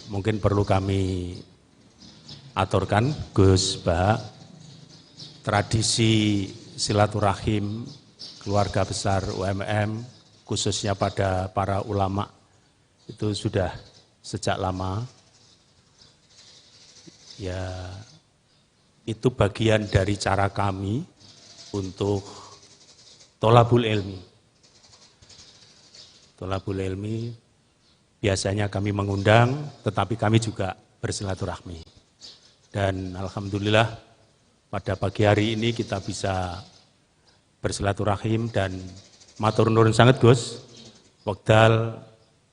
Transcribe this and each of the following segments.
mungkin perlu kami aturkan, Gus Bah, tradisi silaturahim keluarga besar UMM, khususnya pada para ulama, itu sudah sejak lama. Ya, itu bagian dari cara kami untuk tolabul ilmi. Tolabul ilmi biasanya kami mengundang, tetapi kami juga bersilaturahmi. Dan alhamdulillah pada pagi hari ini kita bisa bersilaturahim dan matur nuwun sanget Gus. Wekdal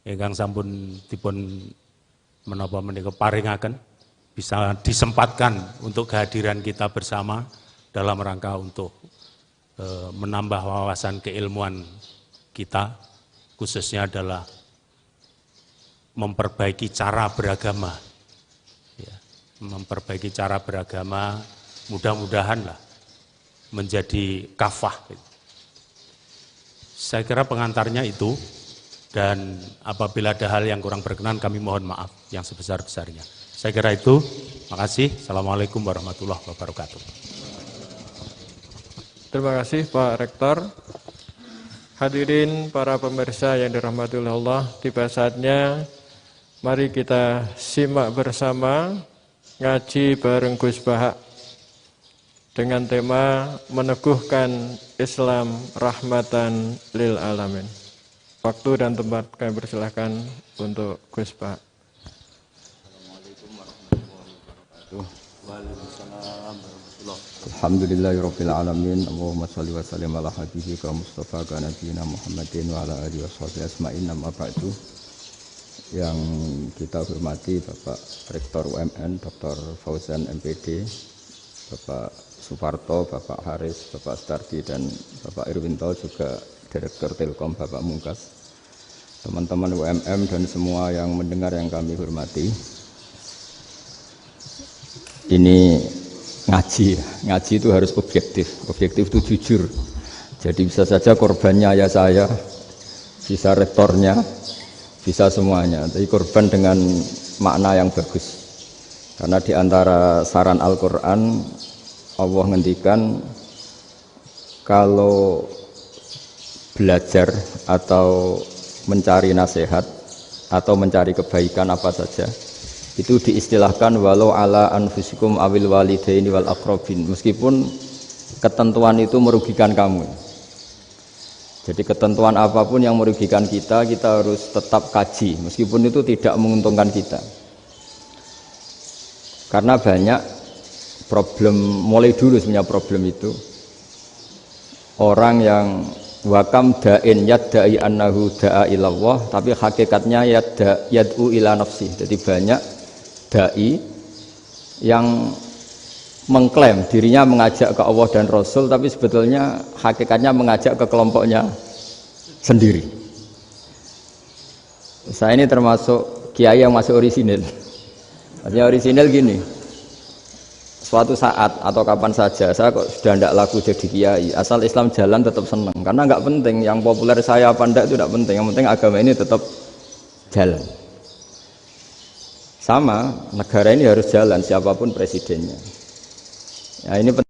ingkang sampun dipun menapa menika paringaken bisa disempatkan untuk kehadiran kita bersama dalam rangka untuk menambah wawasan keilmuan kita, khususnya adalah memperbaiki cara beragama. Ya, memperbaiki cara beragama, mudah-mudahan lah menjadi kafah. Saya kira pengantarnya itu, dan apabila ada hal yang kurang berkenan kami mohon maaf yang sebesar-besarnya. Saya kira itu, makasih. Assalamualaikum warahmatullahi wabarakatuh. Terima kasih Pak Rektor. Hadirin para pemirsa yang dirahmati oleh Allah, tiba saatnya mari kita simak bersama ngaji bareng Gus Bahak dengan tema meneguhkan Islam rahmatan lil alamin. Waktu dan tempat kami persilahkan untuk Gus Bahak. Alhamdulillahirabbil alamin. Allahumma shalli wa sallim ala habibika Mustafa ka nabiyina Muhammadin wa ala alihi washabihi asma'in. Amma ba'du. Yang kita hormati Bapak Rektor UMN Dr. Fauzan MPD, Bapak Suparto, Bapak Haris, Bapak Stardi dan Bapak Irwinto, juga Direktur Telkom Bapak Mungkas, teman-teman UMM dan semua yang mendengar yang kami hormati. Ini ngaji itu harus objektif itu jujur. Jadi bisa saja korbannya ayah saya, bisa rektornya, bisa semuanya. Tapi korban dengan makna yang bagus. Karena di antara saran Al-Quran, Allah ngendikan kalau belajar atau mencari nasihat atau mencari kebaikan apa saja, itu diistilahkan walau ala anfusikum awil walidaini wal aqrabin, meskipun ketentuan itu merugikan kamu. Jadi ketentuan apapun yang merugikan kita harus tetap kaji, meskipun itu tidak menguntungkan kita. Karena banyak problem, mulai dulu sebenarnya problem itu, orang yang wakam da'in yadda'i annahu da'a ilallah, tapi hakikatnya yad'u ila nafsi. Jadi banyak da'i yang mengklaim dirinya mengajak ke Allah dan Rasul, tapi sebetulnya hakikatnya mengajak ke kelompoknya sendiri. Saya ini termasuk kiai yang masih orisinil. Artinya orisinil gini, suatu saat atau kapan saja saya kok sudah tidak laku jadi kiai, asal Islam jalan tetap senang. Karena nggak penting yang populer saya apa enggak, itu tidak penting, yang penting agama ini tetap jalan. Sama, negara ini harus jalan siapapun presidennya. Ya, ini penting.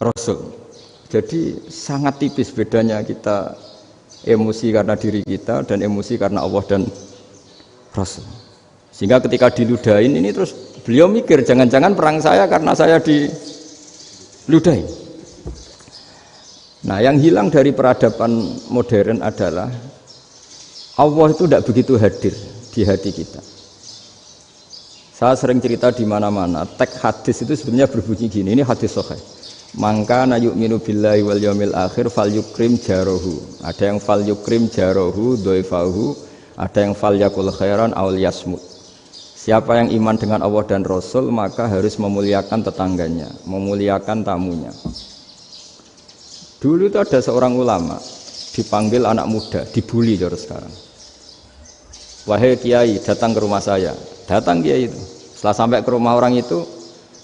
Rasul. Jadi sangat tipis bedanya kita emosi karena diri kita dan emosi karena Allah dan Rasul. Sehingga ketika diludahin ini terus beliau mikir jangan-jangan perang saya karena saya diludahin. Nah, yang hilang dari peradaban modern adalah Allah itu tidak begitu hadir di hati kita. Saya sering cerita di mana-mana, teks hadis itu sebenarnya berbunyi gini, ini hadis sahih. Mangka na yu'minu billahi wal yaumil akhir falyukrim jarahu. Ada yang falyukrim jarahu dhaifahu, ada yang falyakul khairan aw yasmut. Siapa yang iman dengan Allah dan Rasul maka harus memuliakan tetangganya, memuliakan tamunya. Dulu itu ada seorang ulama dipanggil anak muda, dibully cara sekarang. Wahai kiai, datang ke rumah saya. Datang kiai itu. Setelah sampai ke rumah orang itu,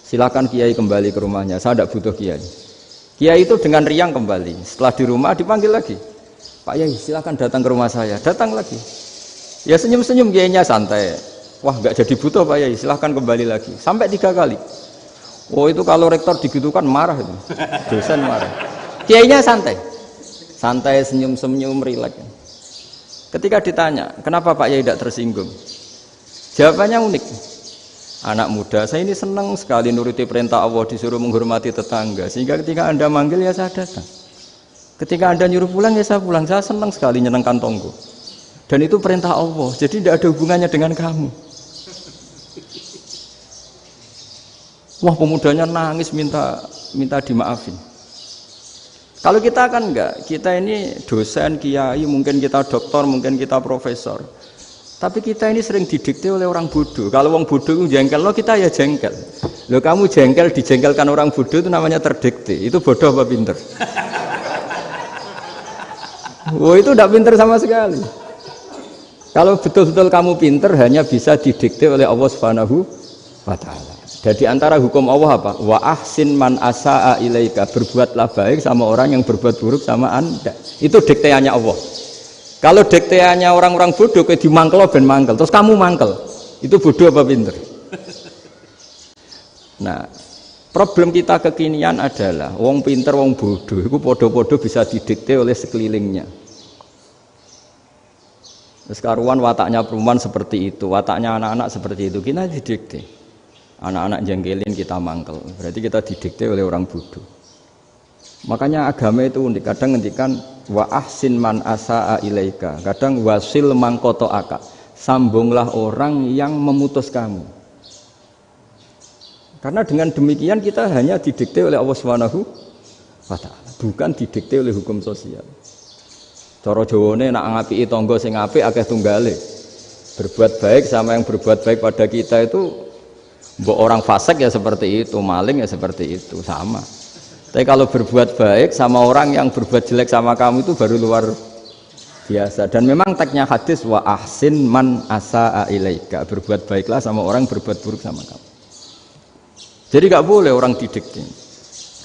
silakan kiai kembali ke rumahnya. Saya tidak butuh kiai. Kiai itu dengan riang kembali. Setelah di rumah dipanggil lagi. Pak Yai, silakan datang ke rumah saya. Datang lagi. Ya senyum-senyum kiainya santai. Wah, nggak jadi butuh Pak Yai. Silakan kembali lagi. Sampai 3 kali. Oh itu kalau rektor digitukan marah itu. Dosen marah. Kiainya santai. Santai, senyum-senyum, rileks. Ketika ditanya, kenapa Pak Yai tidak tersinggung? Jawabannya unik. Anak muda, saya ini senang sekali nuruti perintah Allah, disuruh menghormati tetangga. Sehingga ketika Anda manggil, ya saya datang. Ketika Anda nyuruh pulang, ya saya pulang. Saya senang sekali nyenangkan tonggo. Dan itu perintah Allah, jadi tidak ada hubungannya dengan kamu. Wah, pemudanya nangis minta dimaafin. Kalau kita kan enggak, kita ini dosen, kiai, mungkin kita doktor, mungkin kita profesor. Tapi kita ini sering didikte oleh orang bodoh. Kalau orang bodoh itu jengkel, lo kita ya jengkel. Lo kamu jengkel, dijengkelkan orang bodoh itu namanya terdikte. Itu bodoh apa pinter? Oh itu tidak pinter sama sekali. Kalau betul-betul kamu pinter, hanya bisa didikte oleh Allah Subhanahu wa Ta'ala. Jadi antara hukum Allah apa? Wa ahsin man asa'a ilaika. Berbuatlah baik sama orang yang berbuat buruk sama Anda. Itu dikteannya Allah. Kalau dikteannya orang-orang bodoh kayak dimangkel ben mangkel, terus kamu mangkel. Itu bodoh apa pinter? Nah, problem kita kekinian adalah wong pinter, wong bodoh itu podo-podo bisa didikte oleh sekelilingnya. Terus karuan wataknya perempuan seperti itu, wataknya anak-anak seperti itu, kita didikte. Anak-anak jengkelin kita mangkel, berarti kita didikte oleh orang bodoh. Makanya agama itu unik, kadang ngendikan wa ahsin man asa'a ilaika, kadang wasil man qata'aka, sambunglah orang yang memutus kamu. Karena dengan demikian kita hanya didikte oleh Allah Subhanahu wa Ta'ala, bukan didikte oleh hukum sosial. Cara Jawane nak ngapiki tangga sing apik akeh tunggale. Berbuat baik sama yang berbuat baik pada kita itu, mbok orang fasik ya seperti itu, maling ya seperti itu, sama. Tapi kalau berbuat baik sama orang yang berbuat jelek sama kamu itu baru luar biasa. Dan memang teksnya hadis wa ahsin man asa'a ilaika, berbuat baiklah sama orang berbuat buruk sama kamu. Jadi nggak boleh orang didikte.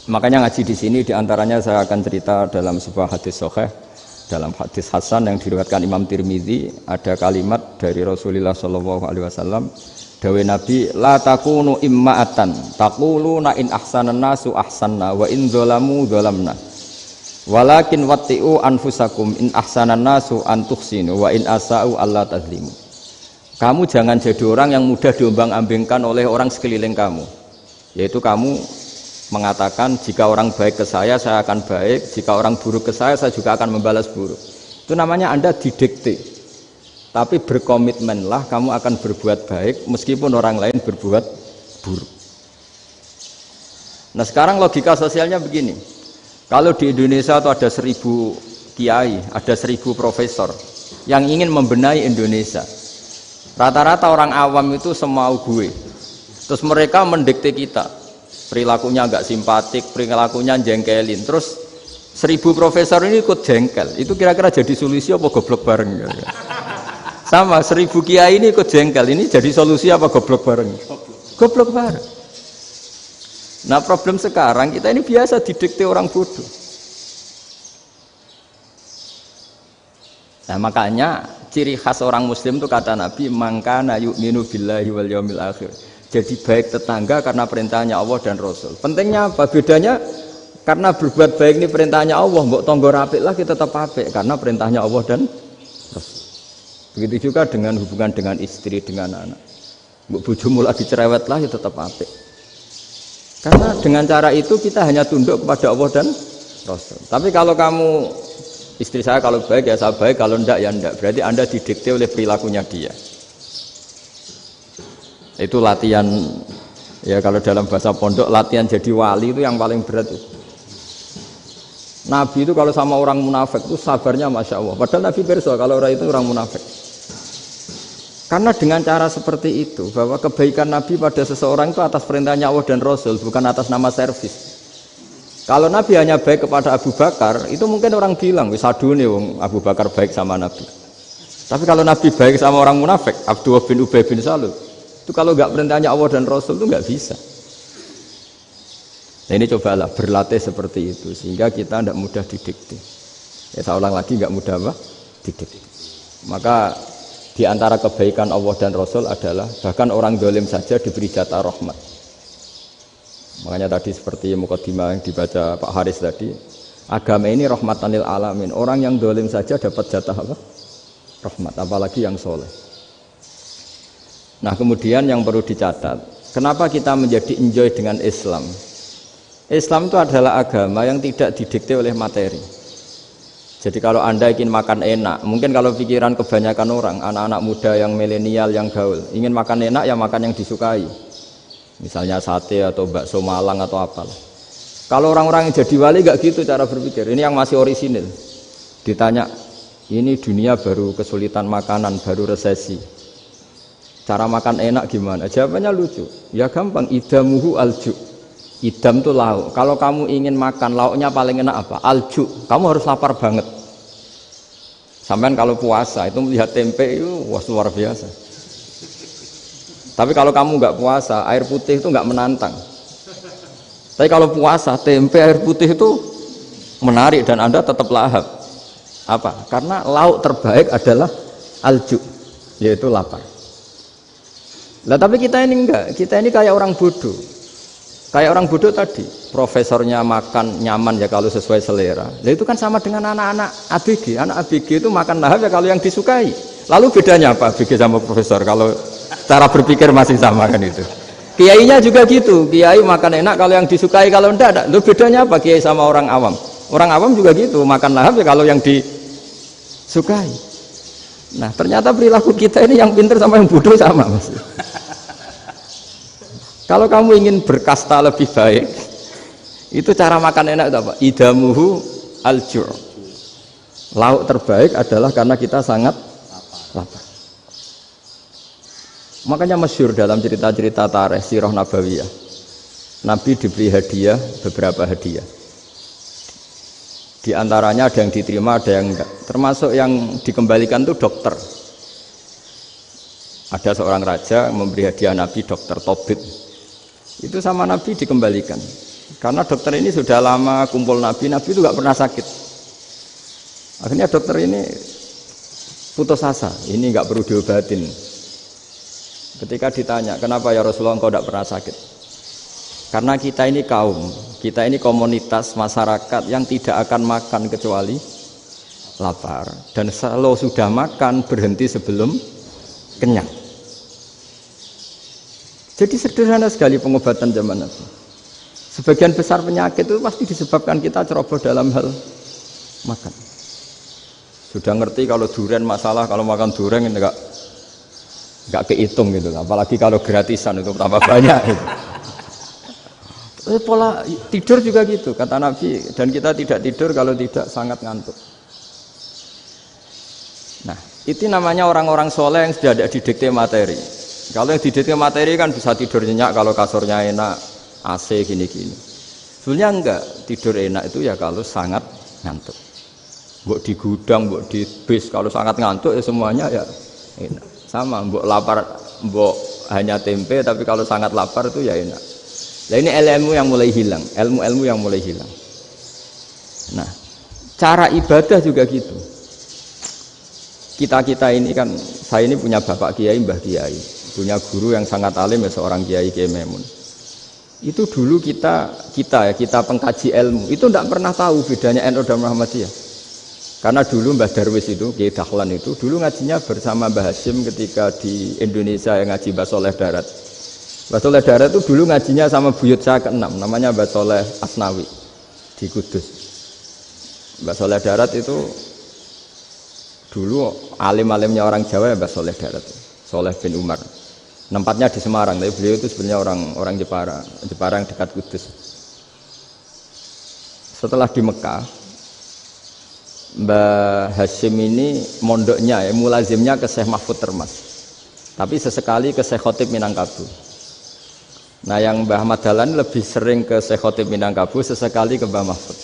Makanya ngaji di sini diantaranya saya akan cerita dalam sebuah hadis sahih, dalam hadis hasan yang diriwayatkan Imam Tirmidzi, ada kalimat dari Rasulullah SAW. Dawe Nabi, la takunu imma'atan taquluna in ahsanan nasu ahsanna wa in zalamu zalamna walakin watti'u anfusakum in ahsanan nasu an tuhsinu wa in asa'u alla tazlimu. Kamu jangan jadi orang yang mudah diombang-ambingkan oleh orang sekeliling kamu, yaitu kamu mengatakan jika orang baik ke saya akan baik, jika orang buruk ke saya juga akan membalas buruk. Itu namanya Anda didikte. Tapi berkomitmenlah kamu akan berbuat baik meskipun orang lain berbuat buruk. Nah sekarang logika sosialnya begini. Kalau di Indonesia itu ada 1000 kiai, ada 1000 profesor yang ingin membenahi Indonesia. Rata-rata orang awam itu semau gue. Terus mereka mendikte kita. Perilakunya agak simpatik, perilakunya jengkelin. Terus 1000 profesor ini ikut jengkel. Itu kira-kira jadi solusi apa goblok bareng? Sama 1000 kiai ini ikut jengkel, ini jadi solusi apa goblok bareng? Goblok bareng. Nah problem sekarang kita ini biasa didikte orang bodoh. Nah makanya ciri khas orang muslim itu kata Nabi, mangkana yu'minu billahi wal yaumil akhir. Jadi baik tetangga karena perintahnya Allah dan Rasul. Pentingnya apa? Bedanya Karena berbuat baik ini perintahnya Allah, mbok tonggo apik lah kita tetap apik karena perintahnya Allah dan Rasul. Begitu juga dengan hubungan dengan istri, dengan anak. Mbok bojomu lagi cerewet lah ya tetap apik. Karena dengan cara itu kita hanya tunduk kepada Allah dan Rasul. Tapi kalau kamu, istri saya kalau baik ya saya baik, kalau enggak ya enggak. Berarti Anda didikte oleh perilakunya dia. Itu latihan, ya kalau dalam bahasa pondok, latihan jadi wali itu yang paling berat itu. Nabi itu kalau sama orang munafik itu sabarnya Masya Allah. Padahal Nabi berso kalau orang itu orang munafik. Karena dengan cara seperti itu, bahwa kebaikan Nabi pada seseorang itu atas perintahnya Allah dan Rasul, bukan atas nama servis. Kalau Nabi hanya baik kepada Abu Bakar, itu mungkin orang bilang, wis adune wong Abu Bakar baik sama Nabi. Tapi kalau Nabi baik sama orang munafik, Abdullah bin Ubay bin Salul, itu kalau nggak perintahnya Allah dan Rasul itu nggak bisa. Nah ini cobalah berlatih seperti itu sehingga kita tidak mudah didikte. Ya saya ulang lagi nggak mudah apa? Didikte. Maka di antara kebaikan Allah dan Rasul adalah bahkan orang dolim saja diberi jatah rahmat. Makanya tadi seperti mukadimah yang dibaca Pak Haris tadi, agama ini rahmatan lil alamin. Orang yang dolim saja dapat jatah apa? Rahmat, apalagi yang soleh. Nah kemudian yang perlu dicatat, kenapa kita menjadi enjoy dengan Islam? Islam itu adalah agama yang tidak didikte oleh materi. Jadi kalau Anda ingin makan enak, mungkin kalau pikiran kebanyakan orang, anak-anak muda yang milenial, yang gaul, ingin makan enak ya makan yang disukai. Misalnya sate atau bakso Malang atau apalah. Kalau orang-orang yang jadi wali gak gitu cara berpikir. Ini yang masih orisinil. Ditanya, ini dunia baru kesulitan makanan, baru resesi. Cara makan enak gimana? Jawabannya lucu. Ya gampang, idamuhu alju. Idam itu lauk. Kalau kamu ingin makan lauknya paling enak apa? Alju. Kamu harus lapar banget. Sampai kalau puasa itu melihat tempe itu wah luar biasa. Tapi kalau kamu nggak puasa, air putih itu nggak menantang. Tapi kalau puasa, tempe air putih itu menarik dan Anda tetap lahap. Apa? Karena lauk terbaik adalah alju, yaitu lapar. Lah tapi kita ini enggak. Kita ini kayak orang bodoh. Kayak orang bodoh tadi, profesornya makan nyaman ya kalau sesuai selera. Nah itu kan sama dengan anak-anak ABG. Anak ABG itu makan lahap ya kalau yang disukai. Lalu bedanya apa ABG sama profesor? Kalau cara berpikir masih sama kan itu. Kiainya juga gitu. Kiai makan enak kalau yang disukai, kalau enggak ada. Lalu bedanya apa kiai sama orang awam? Orang awam juga gitu, makan lahap ya kalau yang disukai. Nah ternyata perilaku kita ini yang pintar sama yang bodoh sama Mas. Kalau kamu ingin berkasta lebih baik, itu cara makan enak itu apa? Idamuhu al-ju'. Lauk terbaik adalah karena kita sangat lapar. Makanya masyhur dalam cerita-cerita tarikh sirah nabawiyah. Nabi diberi hadiah, beberapa hadiah. Di antaranya ada yang diterima, ada yang enggak. Termasuk yang dikembalikan itu dokter. Ada seorang raja memberi hadiah Nabi dokter Tobit. Itu sama Nabi dikembalikan karena dokter ini sudah lama kumpul Nabi itu gak pernah sakit. Akhirnya dokter ini putus asa, ini gak perlu diobatin. Ketika ditanya kenapa ya Rasulullah engkau gak pernah sakit, karena kita ini kaum, kita ini komunitas masyarakat yang tidak akan makan kecuali lapar, dan kalau sudah makan berhenti sebelum kenyang. Jadi sederhana sekali pengobatan zaman Nabi. Sebagian besar penyakit itu pasti disebabkan kita ceroboh dalam hal makan. Sudah ngerti kalau durian masalah, kalau makan durian ini nggak kehitung gitu. Apalagi kalau gratisan itu tambah banyak. Gitu. Pola tidur juga gitu kata Nabi, dan kita tidak tidur kalau tidak sangat ngantuk. Nah itu namanya orang-orang soleh yang sudah tidak didikte materi. Kalau yang didikte materi kan bisa tidur nyenyak kalau kasurnya enak, AC gini-gini. Sebenarnya enggak, tidur enak itu ya kalau sangat ngantuk. Mbok di gudang, mbok di bis, kalau sangat ngantuk ya semuanya ya enak. Sama, mbok lapar, mbok hanya tempe, tapi kalau sangat lapar itu ya enak. Nah ini ilmu yang mulai hilang, ilmu-ilmu yang mulai hilang. Nah, cara ibadah juga gitu. Kita ini kan, saya ini punya bapak kiai, mbah kiai. Punya guru yang sangat alim ya seorang Kiai Memun. Itu dulu kita pengkaji ilmu itu tidak pernah tahu bedanya NU dan Muhammadiyah. Karena dulu Mbah Darwis itu, Kiai Dahlan itu dulu ngajinya bersama Mbah Hasyim ketika di Indonesia yang ngaji Mbah Soleh Darat. Mbah Soleh Darat itu dulu ngajinya sama buyut saya ke-6, namanya Mbah Soleh Asnawi di Kudus. Mbah Soleh Darat itu dulu alim-alimnya orang Jawa ya Mbah Soleh Darat, Soleh bin Umar. Tempatnya di Semarang, tapi beliau itu sebenarnya orang Jepara yang dekat Kudus. Setelah di Mekah, Mbah Hasyim ini mondoknya ya, mulazimnya ke Syekh Mahfud Termas. Tapi sesekali ke Syekh Khotib Minangkabau. Nah yang Mbah Ahmad Dahlan lebih sering ke Syekh Khotib Minangkabau, sesekali ke Mbah Mahfud.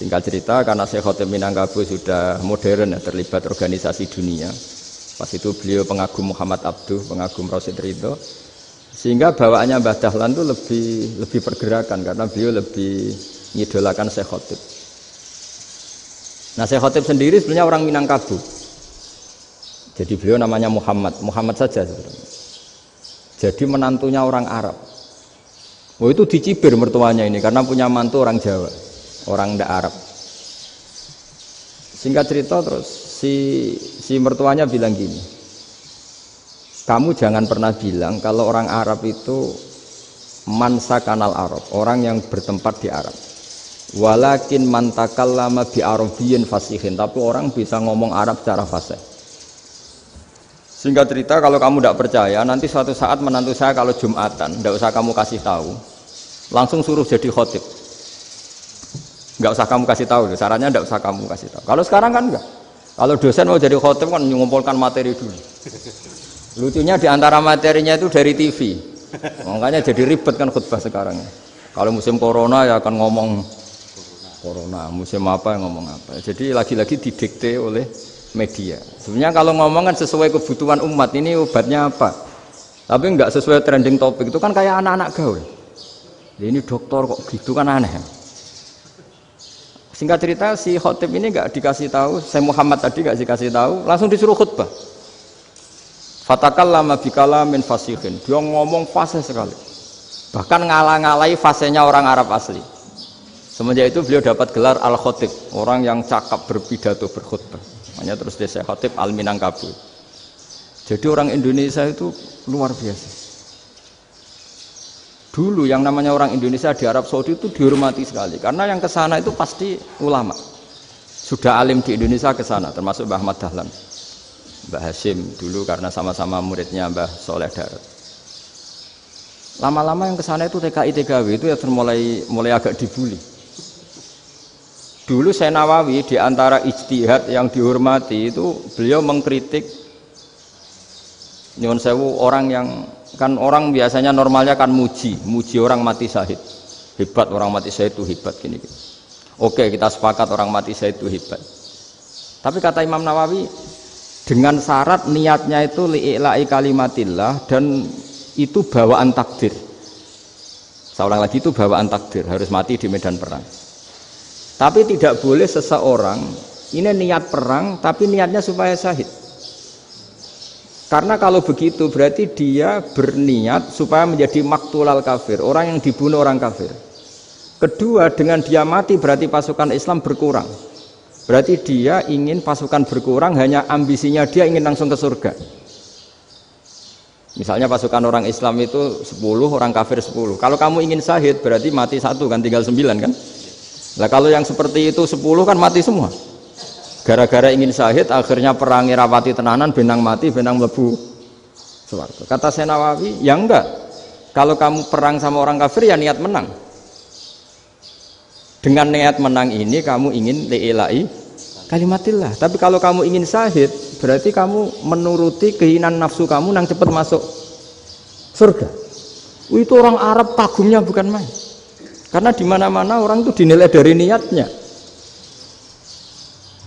Singkat cerita, karena Syekh Khotib Minangkabau sudah modern ya, terlibat organisasi dunia. Pas itu beliau pengagum Muhammad Abduh, pengagum Rasid Ridho. Sehingga bawaannya Mbah Dahlan itu lebih pergerakan karena beliau lebih ngidolakan Syekh Khotib. Nah Syekh Khotib sendiri sebenarnya orang Minangkabau. Jadi beliau namanya Muhammad saja sebenarnya. Jadi menantunya orang Arab. Oh itu dicibir mertuanya ini karena punya mantu orang Jawa, orang ndak Arab. Singkat cerita terus si mertuanya bilang gini, kamu jangan pernah bilang kalau orang Arab itu mansa kanal Arab, orang yang bertempat di Arab. Walakin man takallama bi arabiyyin fasihin, tapi orang bisa ngomong Arab secara fasih. Singkat cerita, kalau kamu tidak percaya, nanti suatu saat menantu saya kalau Jumatan, tidak usah kamu kasih tahu, langsung suruh jadi khotib. Nggak usah kamu kasih tahu, sarannya tidak usah kamu kasih tahu. Kalau sekarang kan enggak. Kalau dosen mau jadi khotib kan mengumpulkan materi dulu. Lucunya di antara materinya itu dari TV, makanya jadi ribet kan khutbah sekarang. Kalau musim corona ya akan ngomong corona, musim apa yang ngomong apa. Jadi lagi-lagi didikte oleh media. Sebenarnya kalau ngomong kan sesuai kebutuhan umat, ini obatnya apa. Tapi enggak sesuai trending topik, itu kan kayak anak-anak gaul. Ini dokter kok gitu kan aneh. Singkat cerita si khotib ini enggak dikasih tahu, saya Muhammad tadi enggak dikasih tahu, langsung disuruh khutbah. Fatakallama bikalamin fasihin. Dia ngomong fasih sekali. Bahkan ngalah-ngalahi fasihnya orang Arab asli. Semenjak itu beliau dapat gelar Al-Khotib, orang yang cakap berpidato berkhutbah. Makanya terus dia Syekh Khotib Al-Minangkabau. Jadi orang Indonesia itu luar biasa. Dulu yang namanya orang Indonesia di Arab Saudi itu dihormati sekali, karena yang ke sana itu pasti ulama. Sudah alim di Indonesia ke sana, termasuk Mbah Ahmad Dahlan, Mbah Hasyim dulu karena sama-sama muridnya Mbah Soleh Darat. Lama-lama yang ke sana itu TKI TKW itu ya mulai agak dibully. Dulu Syekh Nawawi di antara ijtihad yang dihormati itu beliau mengkritik nyuwun sewu orang yang kan orang biasanya normalnya kan muji orang mati syahid. Hebat orang mati syahid itu hebat gini. Oke, kita sepakat orang mati syahid itu hebat. Tapi kata Imam Nawawi dengan syarat niatnya itu li'ila'i kalimatillah dan itu bawaan takdir. Saya ulang lagi, itu bawaan takdir, harus mati di medan perang. Tapi tidak boleh seseorang ini niat perang tapi niatnya supaya syahid. Karena kalau begitu berarti dia berniat supaya menjadi maktulal kafir, orang yang dibunuh orang kafir. Kedua, dengan dia mati berarti pasukan Islam berkurang. Berarti dia ingin pasukan berkurang, hanya ambisinya dia ingin langsung ke surga. Misalnya pasukan orang Islam itu 10, orang kafir 10. Kalau kamu ingin syahid berarti mati 1 kan, tinggal 9 kan. Nah kalau yang seperti itu 10 kan mati semua. Gara-gara ingin syahid akhirnya perangi rapati tenanan, benang mati, benang mlebu swarga. Kata Syekh Nawawi, ya enggak. Kalau kamu perang sama orang kafir ya niat menang. Dengan niat menang ini kamu ingin li'ila'i kalimatillah. Tapi kalau kamu ingin syahid berarti kamu menuruti keinginan nafsu kamu yang cepat masuk surga. Itu orang Arab kagumnya bukan main. Karena di mana-mana orang itu dinilai dari niatnya.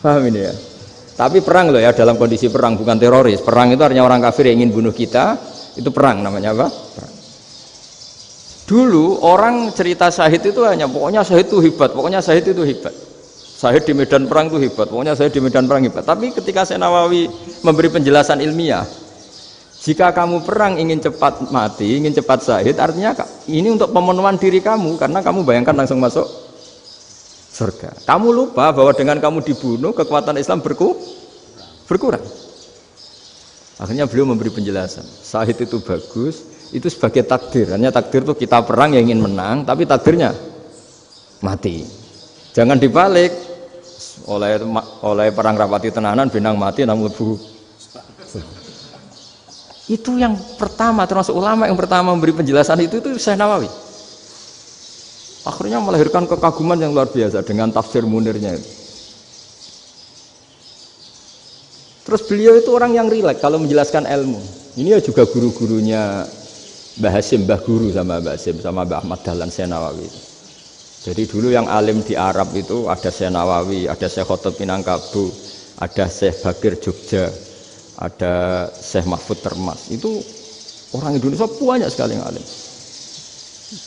Paham ini ya? Tapi perang loh ya, dalam kondisi perang, bukan teroris. Perang itu artinya orang kafir yang ingin bunuh kita, itu perang namanya apa? Perang. Dulu orang cerita syahid itu hanya pokoknya syahid itu hebat, pokoknya syahid itu hebat. Syahid di medan perang itu hebat, pokoknya syahid di medan perang hebat. Tapi ketika Syekh Nawawi memberi penjelasan ilmiah, Jika kamu perang ingin cepat mati, ingin cepat syahid, artinya ini untuk pemenuhan diri kamu, karena kamu bayangkan langsung masuk surga. Kamu lupa bahwa dengan kamu dibunuh, kekuatan Islam berkurang. Akhirnya beliau memberi penjelasan, syahid itu bagus, itu sebagai takdir. Hanya takdir itu kita perang yang ingin menang, tapi takdirnya mati. Jangan dibalik, oleh perang rapati tenanan, benang mati namun lebu. Itu yang pertama, termasuk ulama yang pertama memberi penjelasan itu Syekh Nawawi. Akhirnya melahirkan kekaguman yang luar biasa dengan tafsir Munirnya itu. Terus beliau itu orang yang rileks kalau menjelaskan ilmu. Ini ya juga guru-gurunya Mbah Hasim, Mbah Guru sama Mbah Hasim sama Mbah Ahmad Dahlan Syekh Nawawi. Jadi dulu yang alim di Arab itu ada Syekh Nawawi, ada Syekh Khotib Minangkabau, ada Syekh Bakir Jogja, ada Syekh Mahfud Termas. Itu orang Indonesia banyak sekali yang alim.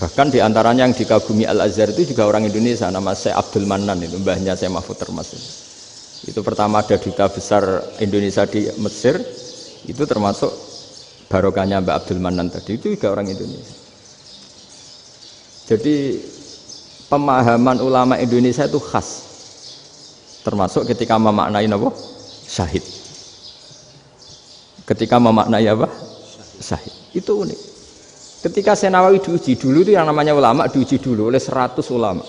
Bahkan diantaranya yang dikagumi Al-Azhar itu juga orang Indonesia, nama Syekh Abdul Manan, itu mbahnya Syekh Mahfud Termas. Itu pertama ada duta besar Indonesia di Mesir, itu termasuk barokahnya Mbak Abdul Manan tadi, itu juga orang Indonesia. Jadi pemahaman ulama Indonesia itu khas, termasuk ketika memaknai apa? Syahid. Ketika memaknai apa? Syahid. Itu unik. Ketika Syekh Nawawi diuji dulu itu yang namanya ulama diuji dulu oleh 100 ulama.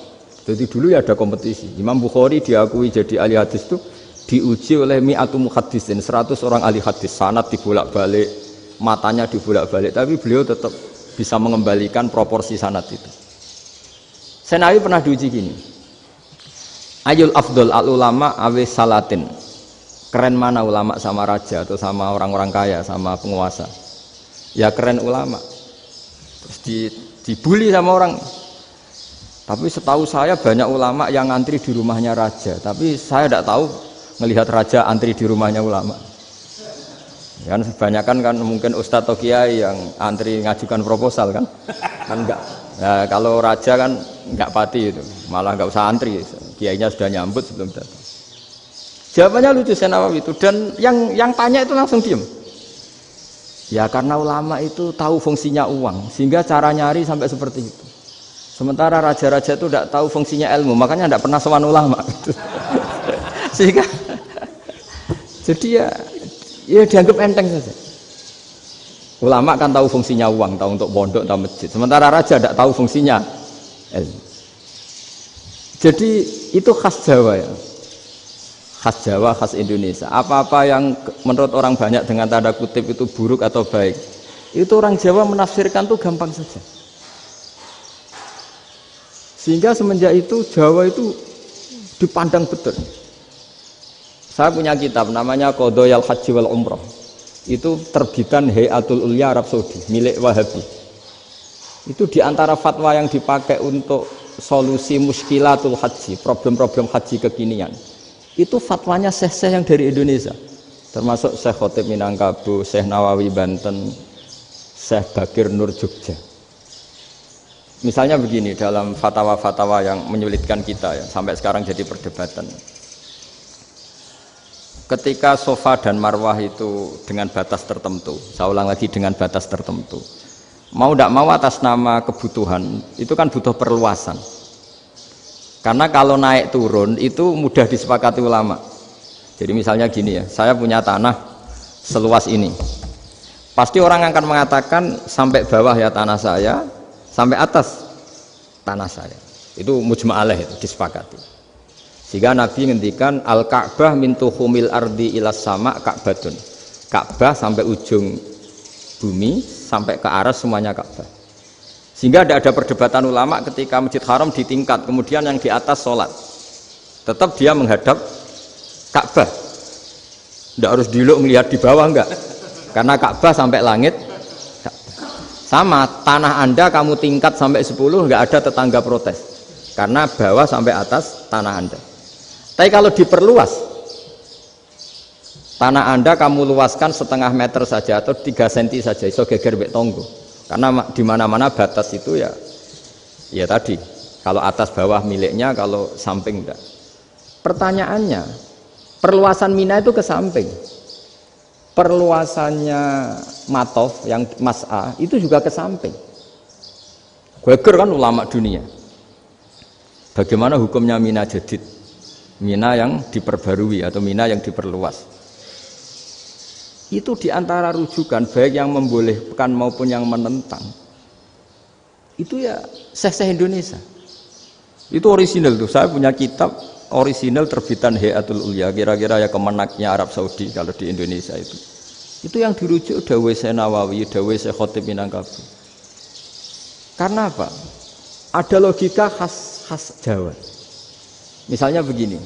Jadi dulu ya ada kompetisi. Imam Bukhari diakui jadi ahli hadis itu diuji oleh mi'atu muhaddisin, 100 orang ahli hadis, sanad dibolak-balik, matanya dibolak-balik, tapi beliau tetap bisa mengembalikan proporsi sanad itu. Syekh Nawawi pernah diuji gini. Ayul afdol al ulama awe salatin. Keren mana ulama sama raja atau sama orang-orang kaya, sama penguasa? Ya keren ulama. Terus dibully sama orang. Tapi setahu saya banyak ulama yang antri di rumahnya raja. Tapi saya tidak tahu melihat raja antri di rumahnya ulama. Kan kebanyakan kan mungkin ustadz atau kiai yang antri ngajukan proposal kan enggak. Nah, kalau raja kan enggak pati itu, malah enggak usah antri. Kiainya sudah nyambut sebelum datang. Jawabannya lucu Syekh Nawawi itu, dan yang tanya itu langsung diem. Ya karena ulama itu tahu fungsinya uang, sehingga cara nyari sampai seperti itu. Sementara raja-raja itu tidak tahu fungsinya ilmu, makanya tidak pernah sowan ulama. Sehingga jadi ya dianggap enteng saja. Ulama kan tahu fungsinya uang, tahu untuk pondok, tahu masjid. Sementara raja tidak tahu fungsinya ilmu. Jadi itu khas Jawa ya. Khas Jawa, khas Indonesia. Apa-apa yang menurut orang banyak dengan tanda kutip itu buruk atau baik, itu orang Jawa menafsirkan tuh gampang saja. Sehingga semenjak itu Jawa itu dipandang betul. Saya punya kitab namanya Qadhayal Haji wal Umrah. Itu terbitan Hayatul Ulya Arab Saudi, milik Wahabi. Itu diantara fatwa yang dipakai untuk solusi muskilatul haji, problem-problem haji kekinian. Itu fatwanya syekh-syekh yang dari Indonesia, termasuk Syekh Khotib Minangkabau, Syekh Nawawi Banten, Syekh Bakir Nur Jogja. Misalnya begini, dalam fatwa-fatwa yang menyulitkan kita ya, sampai sekarang jadi perdebatan. Ketika Safa dan Marwah itu dengan batas tertentu, saya ulang lagi dengan batas tertentu, mau tidak mau atas nama kebutuhan, itu kan butuh perluasan. Karena kalau naik turun itu mudah disepakati ulama. Jadi misalnya gini ya, saya punya tanah seluas ini. Pasti orang akan mengatakan sampai bawah ya tanah saya, sampai atas tanah saya. Itu mujma' alaih, itu disepakati. Sehingga Nabi ngendikan al-Ka'bah min tuhumil ardi ilas sama Ka'batun. Ka'bah sampai ujung bumi, sampai ke aras semuanya Ka'bah. Sehingga tidak ada perdebatan ulama ketika Masjid Haram di tingkat, kemudian yang di atas sholat. Tetap dia menghadap Ka'bah. Tidak harus diluk melihat di bawah, enggak. Karena Ka'bah sampai langit. Sama, tanah Anda kamu tingkat sampai 10, enggak ada tetangga protes. Karena bawah sampai atas tanah Anda. Tapi kalau diperluas, tanah Anda kamu luaskan setengah meter saja atau 3 cm saja, iso geger mek tonggo. Karena di mana-mana batas itu ya tadi, kalau atas bawah miliknya, kalau samping enggak. Pertanyaannya, perluasan Mina itu ke samping. Perluasannya matof, yang mas'a itu juga ke samping. Geger kan ulama dunia. Bagaimana hukumnya mina jadid? Mina yang diperbarui atau mina yang diperluas. Itu diantara rujukan baik yang membolehkan maupun yang menentang. Itu ya Syekh Indonesia. Itu original tuh. Saya punya kitab original terbitan Hayatul Ulya, kira-kira ya kemenaknya Arab Saudi kalau di Indonesia itu. Itu yang dirujuk dawuh Syekh Nawawi, dawuh Syekh Khatib Minangkabau. Karena apa? Ada logika khas Jawa. Misalnya begini.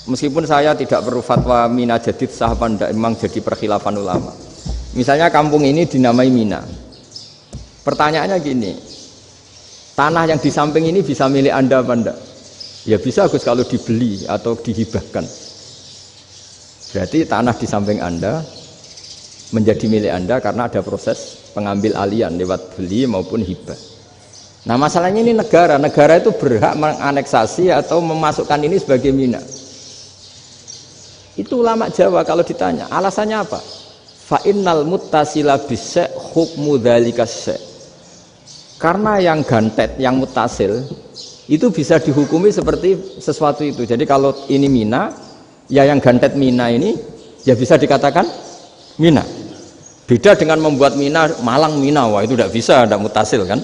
Meskipun saya tidak perlu fatwa mina jadid sah apa enggak, memang jadi perkhilafan ulama. Misalnya kampung ini dinamai Mina. Pertanyaannya gini. Tanah yang di samping ini bisa milik Anda apa enggak? Ya bisa Gus kalau dibeli atau dihibahkan. Berarti tanah di samping Anda menjadi milik Anda karena ada proses pengambil alian lewat beli maupun hibah. Nah masalahnya ini negara itu berhak menganeksasi atau memasukkan ini sebagai mina. Itu ulama Jawa kalau ditanya, alasannya apa? Fa innal muttasila bis-syai' hukmu dzalika syai'. Karena yang gantet, yang mutasil itu bisa dihukumi seperti sesuatu itu. Jadi kalau ini mina, ya yang gantet mina ini ya bisa dikatakan mina. Beda dengan membuat mina malang mina, wah itu tidak bisa, tidak mutasil kan?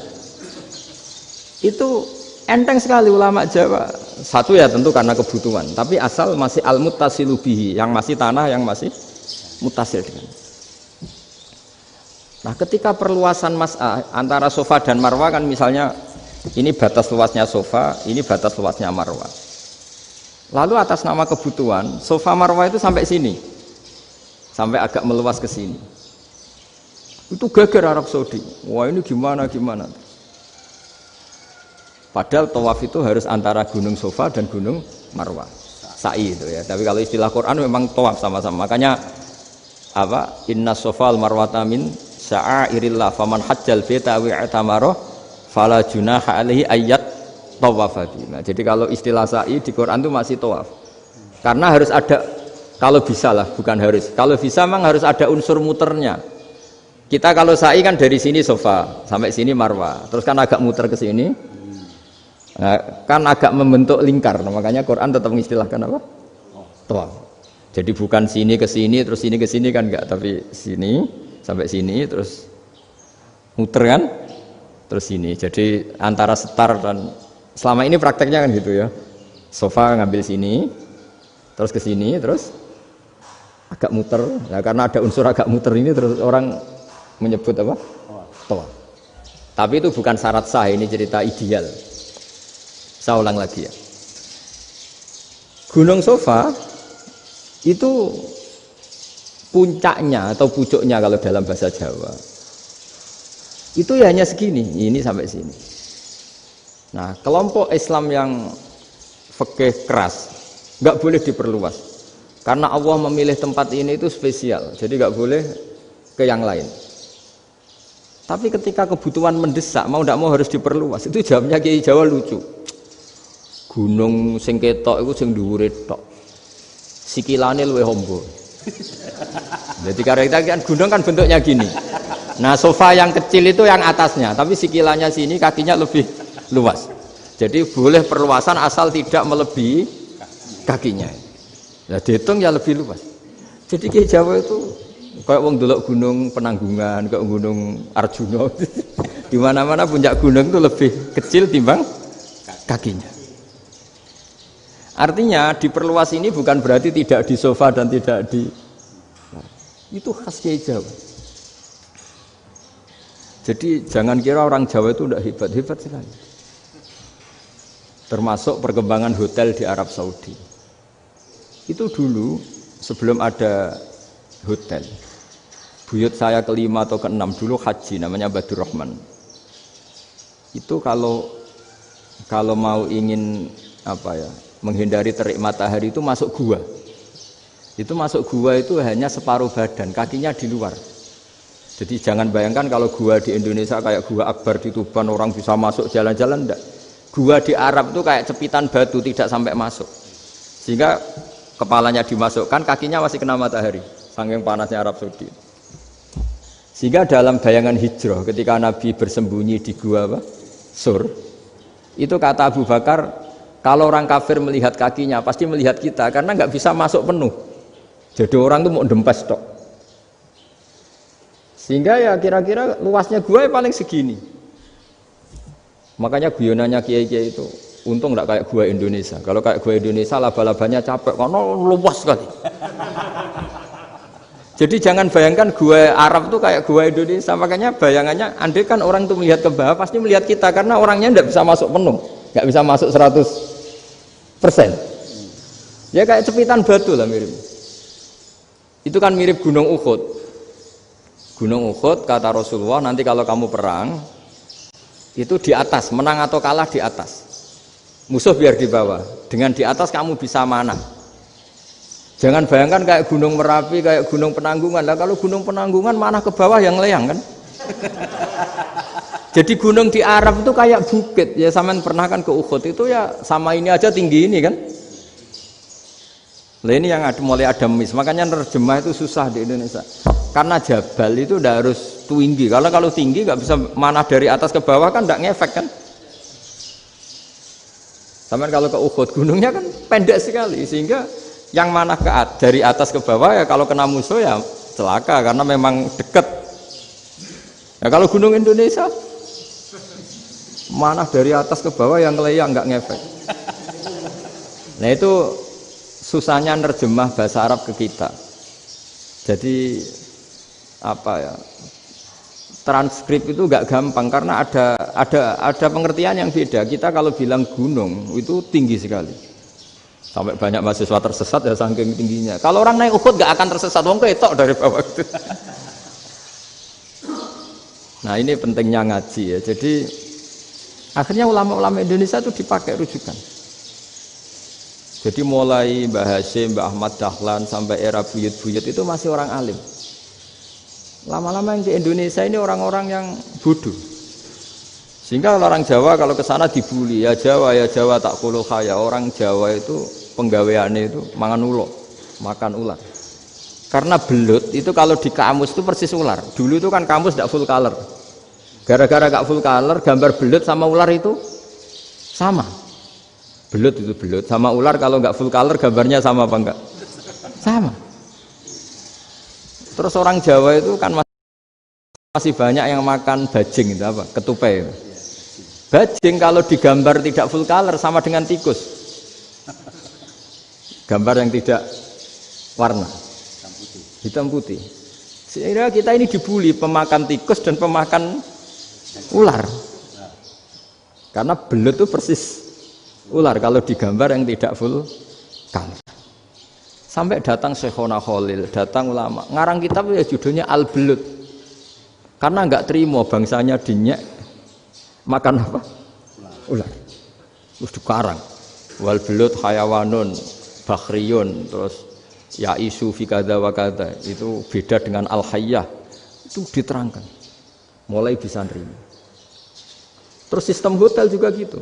Itu enteng sekali ulama Jawa. Satu ya tentu karena kebutuhan, tapi asal masih al-muttasilu bihi, yang masih tanah yang masih mutasil dengan. Nah, ketika perluasan mas'ah antara sofa dan marwah kan misalnya ini batas luasnya sofa, ini batas luasnya marwah. Lalu atas nama kebutuhan, sofa marwah itu sampai sini. Sampai agak meluas ke sini. Itu geger Arab Saudi. Wah, ini gimana? Padahal tawaf itu harus antara gunung sofa dan gunung marwah. Sa'i itu ya. Tapi kalau istilah Quran memang tawaf sama-sama. Makanya apa? Inna sofa al-marwata min sya'airillah faman hajjal baita wa i'tamara fala junaha alaihi ayyat tawafati. Nah, jadi kalau istilah sa'i di Quran itu masih tawaf. Karena harus ada, kalau bisa lah, bukan harus. Kalau bisa memang harus ada unsur muternya. Kita kalau sa'i kan dari sini sofa sampai sini marwah, terus kan agak muter ke sini. Nah, kan agak membentuk lingkar. Nah, makanya Quran tetap mengistilahkan apa? Tawaf. Jadi bukan sini ke sini terus sini ke sini kan enggak, tapi sini sampai sini terus muter kan? Terus sini. Jadi antara setar dan selama ini prakteknya kan gitu ya. Sofa ngambil sini, terus ke sini, terus agak muter. Nah, karena ada unsur agak muter ini terus orang menyebut apa? Tawaf. Tapi itu bukan syarat sah, ini cerita ideal. Saya ulang lagi ya. Gunung Sofa itu puncaknya atau pucuknya kalau dalam bahasa Jawa itu ya hanya segini, ini sampai sini. Nah, kelompok Islam yang fikih keras nggak boleh diperluas karena Allah memilih tempat ini itu spesial, jadi nggak boleh ke yang lain. Tapi ketika kebutuhan mendesak, mau tidak mau harus diperluas. Itu jawabnya Kiai Jawa lucu. Gunung sing ketok iku sing dhuwure tok. Sikilane luwih hombo. Jadi karena kita kan gunung kan bentuknya gini. Nah, sofa yang kecil itu yang atasnya, tapi sikilannya sini kakinya lebih luas. Jadi boleh perluasan asal tidak melebihi kakinya. Ya dihitung ya lebih luas. Jadi Kiai Jawa itu kayak wong delok gunung Penanggungan, kayak gunung Arjuna. Di mana-mana puncak gunung itu lebih kecil timbang kakinya. Artinya diperluas ini bukan berarti tidak di sofa dan tidak di, itu khas Kiai Jawa. Jadi jangan kira orang Jawa itu tidak hebat sekali. Termasuk perkembangan hotel di Arab Saudi. Itu dulu sebelum ada hotel. Buyut saya kelima atau keenam dulu haji, namanya Badur Rahman. Itu kalau mau ingin apa ya, menghindari terik matahari itu masuk gua. Itu masuk gua itu hanya separuh badan, kakinya di luar. Jadi jangan bayangkan kalau gua di Indonesia kayak gua Akbar di Tuban orang bisa masuk jalan-jalan, enggak. Gua di Arab itu kayak cepitan batu, tidak sampai masuk. Sehingga kepalanya dimasukkan, kakinya masih kena matahari. Saking panasnya Arab Saudi. Sehingga dalam bayangan hijrah ketika Nabi bersembunyi di gua Sur, itu kata Abu Bakar, kalau orang kafir melihat kakinya pasti melihat kita karena nggak bisa masuk penuh. Jadi orang tuh mau dempes tok. Sehingga ya kira-kira luasnya gua paling segini. Makanya guyonannya kiai-kiai itu untung nggak kayak gua Indonesia. Kalau kayak gua Indonesia laba-labanya capek karena luas sekali. Jadi jangan bayangkan gua Arab tuh kayak gua Indonesia. Makanya bayangannya andai kan orang tuh melihat ke bawah pasti melihat kita karena orangnya nggak bisa masuk penuh, nggak bisa masuk 100%. Ya kayak cepitan batu lah mirip. Itu kan mirip Gunung Uhud. Gunung Uhud kata Rasulullah, nanti kalau kamu perang itu di atas, menang atau kalah di atas. Musuh biar di bawah. Dengan di atas kamu bisa manah. Jangan bayangkan kayak Gunung Merapi, kayak Gunung Penanggungan. Lah kalau Gunung Penanggungan mana ke bawah yang layang kan? Jadi gunung di Arab itu kayak bukit. Ya sampean pernah kan ke Uhud itu ya sama ini aja tinggi ini kan? Lah ini yang mulai ada mis. Makanya nerjemah itu susah di Indonesia. Karena jabal itu udah harus tinggi. Kalau tinggi nggak bisa manah dari atas ke bawah kan nggak ngefek kan? Sampean kalau ke Uhud gunungnya kan pendek sekali sehingga yang mana dari atas ke bawah ya kalau kena musuh ya celaka karena memang dekat. Ya kalau gunung Indonesia mana dari atas ke bawah yang kelayang nggak ngefek. Nah itu susahnya nerjemah bahasa Arab ke kita. Jadi apa ya? Transkrip itu nggak gampang karena ada pengertian yang beda. Kita kalau bilang gunung itu tinggi sekali. Sampai banyak mahasiswa tersesat ya saking tingginya. Kalau orang naik Uhud gak akan tersesat, wong ketok dari bawah itu. Nah ini pentingnya ngaji ya. Jadi akhirnya ulama-ulama Indonesia itu dipakai rujukan. Jadi mulai Mbah Hasyim, Mbah Ahmad Dahlan sampai era buyut-buyut itu masih orang alim. Lama-lama yang di Indonesia ini orang-orang yang bodoh. Sehingga orang Jawa kalau ke sana dibully, ya Jawa tak kuluh kaya. Orang Jawa itu penggaweannya itu makan ular. Karena belut itu kalau di kamus itu persis ular. Dulu itu kan kamus tidak full color. Gara-gara gak full color, gambar belut sama ular itu sama. Belut itu belut sama ular kalau nggak full color gambarnya sama apa enggak? Sama. Terus orang Jawa itu kan masih banyak yang makan bajing itu apa? Ketupai itu. Bajing kalau digambar tidak full color sama dengan tikus. Gambar yang tidak warna hitam putih. Sehingga kita ini dibully pemakan tikus dan pemakan ular. Karena belut itu persis ular kalau digambar yang tidak full color. Sampai datang Syekhona Khalil, datang ulama. Ngarang kitab ya judulnya Al-Belut. Karena enggak terima bangsanya dinyek makan apa? Ular. Terus dikarang. Wal belut hayawanun bakhriyun, terus ya isu fi kadza wa kadza. Itu beda dengan al-hayyah. Itu diterangkan. Mulai bisa nerima. Terus sistem hotel juga gitu.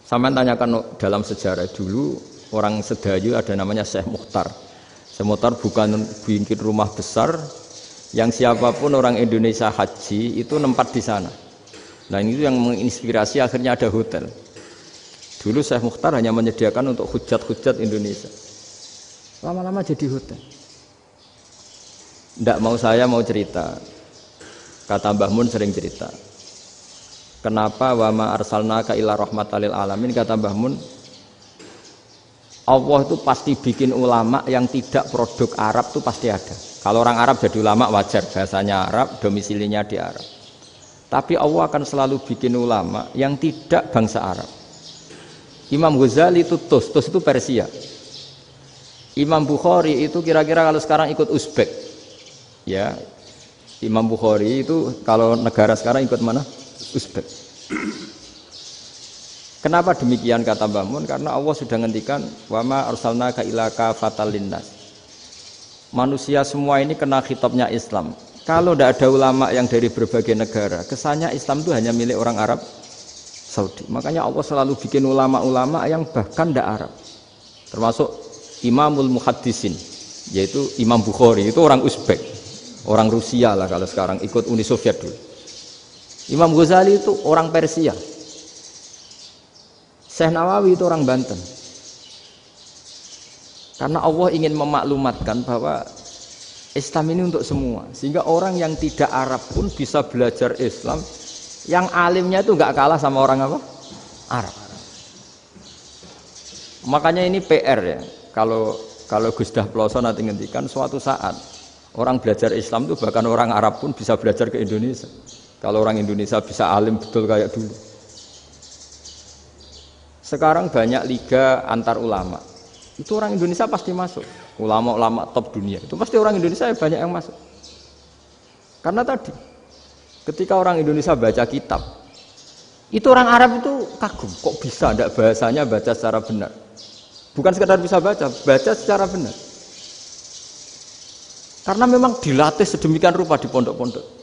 Sampai tanyakan dalam sejarah dulu orang Sedayu ada namanya Syekh Mukhtar. Syekh Mukhtar bukan bikin rumah besar yang siapapun orang Indonesia haji itu nempat di sana. Nah ini yang menginspirasi akhirnya ada hotel. Dulu Syekh Mukhtar hanya menyediakan untuk hujat-hujat Indonesia. Lama-lama jadi hotel. Nggak mau saya mau cerita. Kata Mbah Mun sering cerita. Kenapa wa ma arsalnaka illa rahmatan lil alamin, kata Mbah Mun. Allah itu pasti bikin ulama yang tidak produk Arab itu pasti ada. Kalau orang Arab jadi ulama wajar, bahasanya Arab, domisilinya di Arab. Tapi Allah akan selalu bikin ulama yang tidak bangsa Arab. Imam Ghazali itu Tus itu Persia. Imam Bukhari itu kira-kira kalau sekarang ikut Uzbek. Ya, Imam Bukhari itu kalau negara sekarang ikut mana? Uzbek. Kenapa demikian kata Mbah Mun? Karena Allah sudah ngendikan wa ma arsalnaka illa kafatal linnas. Manusia semua ini kena khitabnya Islam. Kalau tidak ada ulama yang dari berbagai negara, kesannya Islam itu hanya milik orang Arab Saudi. Makanya Allah selalu bikin ulama-ulama yang bahkan tidak Arab. Termasuk Imamul Muhaddisin, yaitu Imam Bukhari, itu orang Uzbek. Orang Rusia lah kalau sekarang, ikut Uni Soviet dulu. Imam Ghazali itu orang Persia. Syekh Nawawi itu orang Banten. Karena Allah ingin memaklumatkan bahwa Islam ini untuk semua, sehingga orang yang tidak Arab pun bisa belajar Islam. Yang alimnya itu nggak kalah sama orang apa? Arab. Makanya ini PR ya. Kalau Gus Dah Ploso nanti ngendikan suatu saat orang belajar Islam itu bahkan orang Arab pun bisa belajar ke Indonesia. Kalau orang Indonesia bisa alim betul kayak dulu. Sekarang banyak liga antar ulama. Itu orang Indonesia pasti masuk. Ulama-ulama top dunia. Itu pasti orang Indonesia banyak yang masuk. Karena tadi ketika orang Indonesia baca kitab, itu orang Arab itu kagum. Kok bisa tidak bahasanya baca secara benar? Bukan sekedar bisa baca secara benar. Karena memang dilatih sedemikian rupa di pondok-pondok.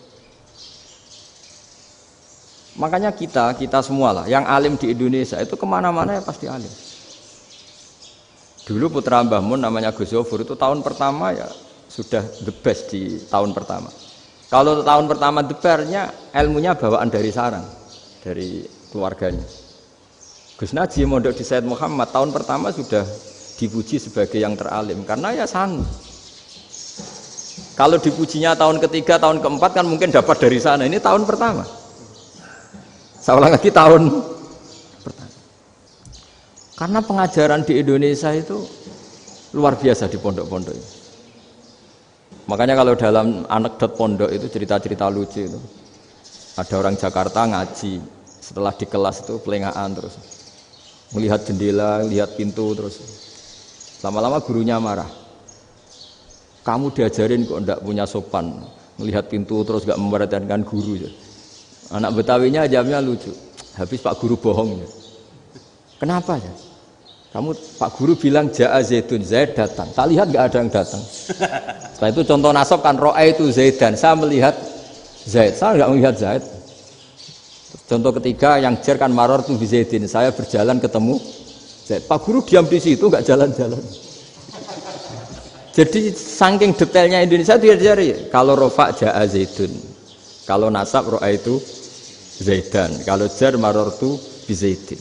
Makanya kita semua lah, yang alim di Indonesia itu kemana-mana ya pasti alim. Dulu putra Mbah Mun namanya Gus Zofur itu tahun pertama ya sudah the best di tahun pertama. Kalau tahun pertama the best-nya ilmunya bawaan dari sarang, dari keluarganya. Gus Najim mondok di Said Muhammad tahun pertama sudah dipuji sebagai yang teralim karena ya sanggup. Kalau dipujinya tahun ketiga, tahun keempat kan mungkin dapat dari sana. Ini tahun pertama. Saya ulang lagi tahun pertama. Karena pengajaran di Indonesia itu luar biasa di pondok-pondok. Makanya kalau dalam anekdot pondok itu cerita-cerita lucu itu. Ada orang Jakarta ngaji, setelah di kelas itu pelengahan terus. Melihat jendela, lihat pintu terus. Lama-lama gurunya marah. Kamu diajarin kok enggak punya sopan, melihat pintu terus enggak memperhatikan guru. Anak Betawinya jamnya lucu. Habis Pak Guru bohong. Kenapa ya? Kamu Pak Guru bilang Ja'a Zaidun, Zaid datang. Tak lihat enggak ada yang datang. Setelah itu contoh nasab kan ro'a itu Zaidan. Saya melihat Zaid, saya enggak melihat Zaid. Contoh ketiga yang jer kan maror tuh Zaidin. Saya berjalan ketemu Zaid. Pak Guru diam di situ enggak jalan-jalan. Jadi saking detailnya Indonesia dia cari. Kalau rofa Ja'a Zaidun, kalau nasab ro'a itu Zaidan, kalau jar marortu bi Zaidin.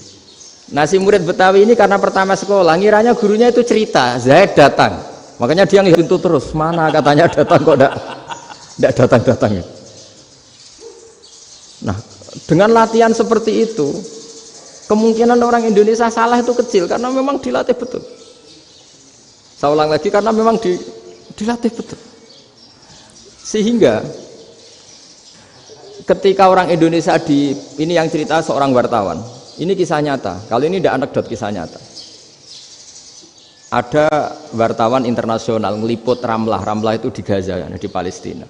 Nah si murid Betawi ini karena pertama sekolah, ngiranya gurunya itu cerita Zaid datang, makanya dia ngelihat pintu terus. Mana katanya datang kok enggak datang-datang. Nah dengan latihan seperti itu, kemungkinan orang Indonesia salah itu kecil karena memang dilatih betul. Saya ulang lagi karena memang dilatih betul. Sehingga ketika orang Indonesia ini yang cerita seorang wartawan. Ini kisah nyata. Kalau ini tidak anekdot, kisah nyata. Ada wartawan internasional ngeliput Ramlah. Ramlah itu di Gaza, di Palestina.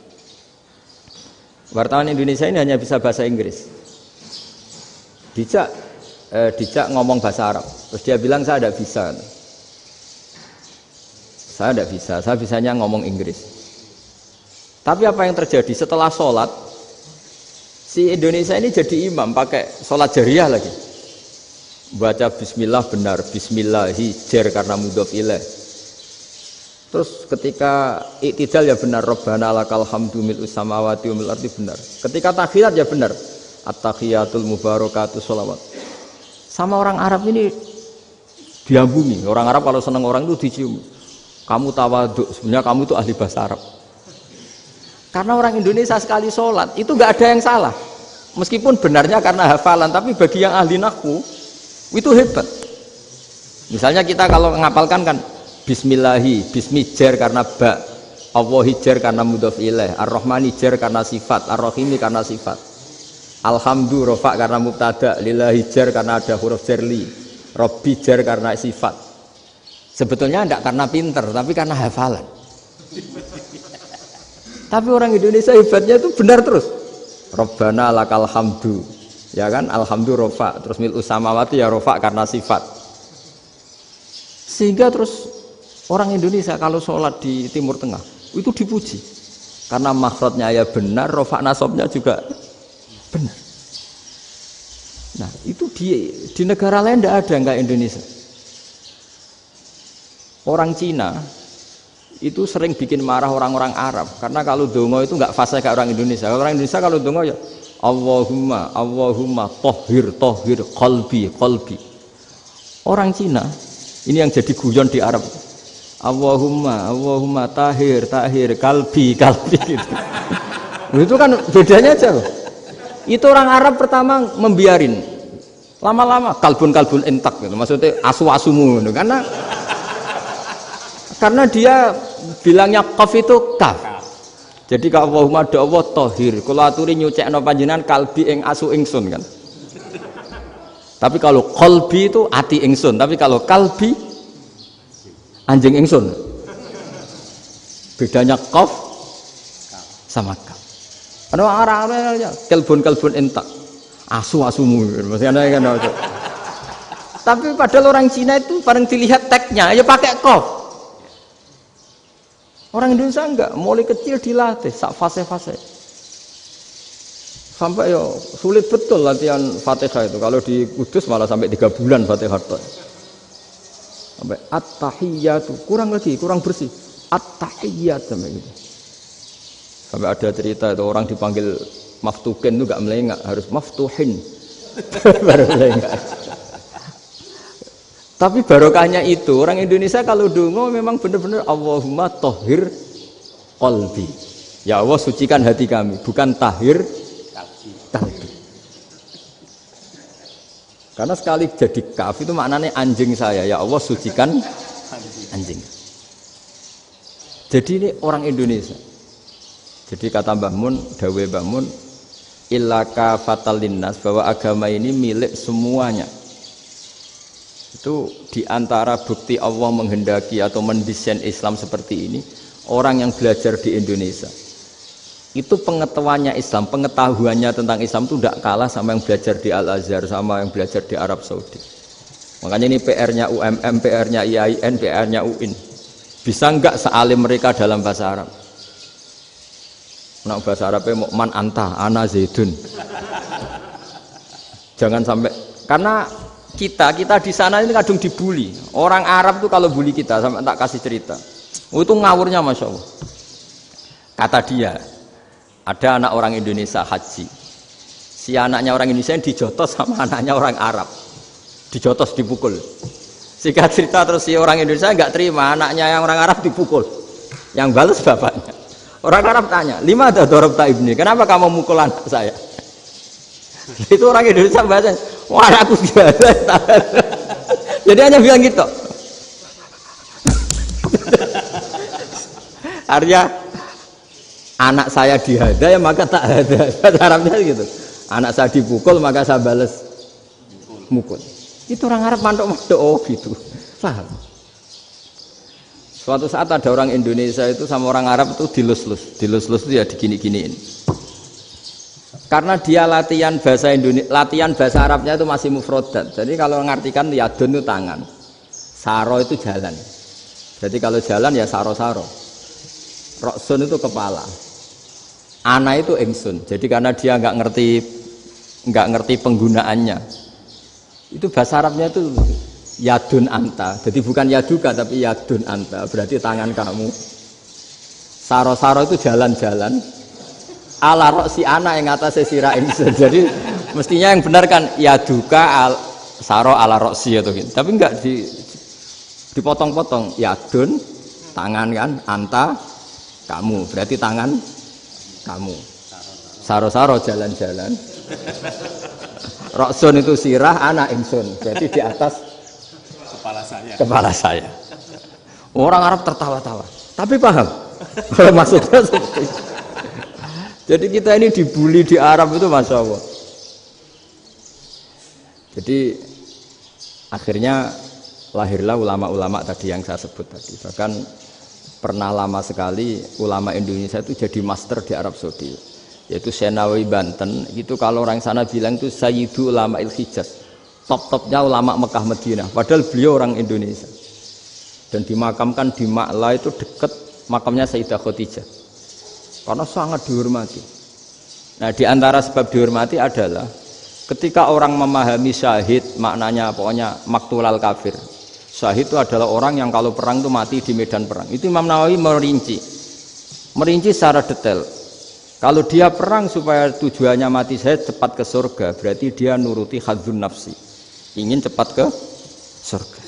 Wartawan Indonesia ini hanya bisa bahasa Inggris. Dijak ngomong bahasa Arab. Terus dia bilang saya tidak bisa. Saya tidak bisa, saya bisanya ngomong Inggris. Tapi apa yang terjadi setelah sholat, si Indonesia ini jadi imam pakai sholat jariah lagi. Baca bismillah benar, bismillahi jar karena mudhof ilaih. Terus ketika iktidal ya benar, Rabbana lakal hamdu mil'us samawati wa mil'ul ardi benar. Ketika tahiyat ya benar, at-tahiyatul mubarakatuh sholawat. Sama orang Arab ini diambungi. Orang Arab kalau senang orang itu dicium. Kamu tawaduk, sebenarnya kamu itu ahli bahasa Arab. Karena orang Indonesia sekali sholat itu nggak ada yang salah, meskipun benarnya karena hafalan, tapi bagi yang ahli nahwu itu hebat. Misalnya kita kalau ngapalkan kan Bismillahi, Bismi jar karena ba, Allahi jar karena mudhof ilaih, Ar-Rahmani jar karena sifat, Ar-Rahimi karena sifat, Alhamdu rofa karena mubtada, Lillahi jar karena ada huruf jarli, Robbi jar karena sifat. Sebetulnya tidak karena pinter, tapi karena hafalan. Tapi orang Indonesia hebatnya itu benar terus. Rabbana lakal hamdu, ya kan? Alhamdu rofa, terus mil'us samawati ya rofa karena sifat. Sehingga terus orang Indonesia kalau sholat di Timur Tengah itu dipuji. Karena makhrajnya ya benar, rofa nasabnya juga benar. Nah itu di negara lain tidak ada nggak Indonesia. Orang Cina itu sering bikin marah orang-orang Arab karena kalau dongo itu nggak fasih kayak orang Indonesia. Orang Indonesia kalau dongo ya Allahumma tohir qalbi. Orang Cina ini yang jadi guyon di Arab. Allahumma tahir kalbi gitu. Itu kan bedanya aja loh. Itu orang Arab pertama membiarin, lama-lama kalbun entak gitu. Maksudnya asu-asumu gitu. Karena dia bilangnya qaf itu kaf. Jadi kalau Allahumma do Allah tohir, kalau aturi nyucekno panjenengan kalbi ing asu ingsun kan. Tapi kalau qalbi itu ati ingsun, tapi kalau kalbi anjing ingsun. Bedanya qaf sama kaf. Ada orang-orang ya kalbun entak. Asu-asumu maksudnya kan. Tapi padahal orang Cina itu paling dilihat teksnya ya pakai qaf. Orang Indonesia enggak, mulai kecil dilatih sak fase-fase. Sampai ya sulit betul latihan Fatihah itu. Kalau di Kudus malah sampai 3 bulan Fatihah itu. Sampai at-tahiyyatu, kurang bersih. At-tahiyyat sampai gitu. Sampai ada cerita itu orang dipanggil maftuhin itu enggak melengak, harus maftuhin. Baru melengak. Tapi barokahnya itu orang Indonesia kalau dongo memang benar-benar Allahumma tohir qalbi. Ya Allah sucikan hati kami, bukan tahir kalbi. Karena sekali jadi kaf itu maknanya anjing saya. Ya Allah sucikan anjing. Jadi ini orang Indonesia. Jadi kata Mbah Mun, dawuh Mbah Mun, illa kafatal linnas, bahwa agama ini milik semuanya. Itu diantara bukti Allah menghendaki atau mendesain Islam seperti ini, orang yang belajar di Indonesia itu pengetahuannya Islam, pengetahuannya tentang Islam itu tidak kalah sama yang belajar di Al-Azhar, sama yang belajar di Arab Saudi. Makanya ini PR-nya UMM, PR-nya IAIN, PR-nya UIN. Bisa enggak sealim mereka dalam bahasa Arab? Nah, bahasa Arabnya mau man anta, ana zaidun. Jangan sampai, karena kita di sana ini kadung dibully. Orang Arab tuh kalau bully kita, sampai tak kasih cerita. Itu ngawurnya Masya Allah. Kata dia, ada anak orang Indonesia haji. Si anaknya orang Indonesia yang dijotos sama anaknya orang Arab. Dijotos, dipukul. Singkat cerita terus si orang Indonesia nggak terima, anaknya yang orang Arab dipukul. Yang balas bapaknya. Orang Arab tanya, lima ada dorobta ibni, kenapa kamu mukul anak saya? Itu orang Indonesia bahasa, wah aku biasa. Jadi hanya bilang gitu. Artinya anak saya dihada ya maka tak ada. Bahasa Arabnya gitu. Anak saya dipukul maka saya balas mukul. Itu orang Arab mantuk-mantuk oh gitu. Paham? Suatu saat ada orang Indonesia itu sama orang Arab itu dilus-lus. Dilus-lus itu ya digini-giniin. Karena dia latihan bahasa Indonesia, latihan bahasa Arabnya itu masih mufrodat. Jadi kalau mengartikan yadun itu tangan, saro itu jalan. Jadi kalau jalan ya saro-saro. Roksun itu kepala. Ana itu ingsun. Jadi karena dia nggak ngerti penggunaannya. Itu bahasa Arabnya itu yadun anta. Jadi bukan yaduka tapi yadun anta. Berarti tangan kamu. Saro-saro itu jalan-jalan. Ala roksi anak yang atasnya sirah ingsun. Jadi mestinya yang benar kan yaduka saro ala roksi atau gitu. Tapi enggak dipotong-potong. Yadun tangan kan, anta kamu. Berarti tangan kamu. Saro-saro jalan-jalan. Roksun itu sirah, anak ingsun. Berarti di atas kepala saya. Orang Arab tertawa-tawa. Tapi paham. Maksudnya seperti itu. Jadi kita ini dibully di Arab itu Masya Allah. Jadi akhirnya lahirlah ulama-ulama tadi yang saya sebut tadi. Bahkan pernah lama sekali ulama Indonesia itu jadi master di Arab Saudi. Yaitu Senawi Banten. Itu kalau orang sana bilang itu Sayyidu Ulama Il-Hijaz. Top-topnya ulama Mekah Madinah. Padahal beliau orang Indonesia. Dan dimakamkan di Ma'la itu dekat makamnya Sayyidah Khadijah. Karena sangat dihormati. Nah, di antara sebab dihormati adalah ketika orang memahami syahid, maknanya pokoknya maktulal kafir. Syahid itu adalah orang yang kalau perang itu mati di medan perang. Itu Imam Nawawi merinci secara detail. Kalau dia perang supaya tujuannya mati syahid cepat ke surga, berarti dia nuruti hadzun nafsi, ingin cepat ke surga.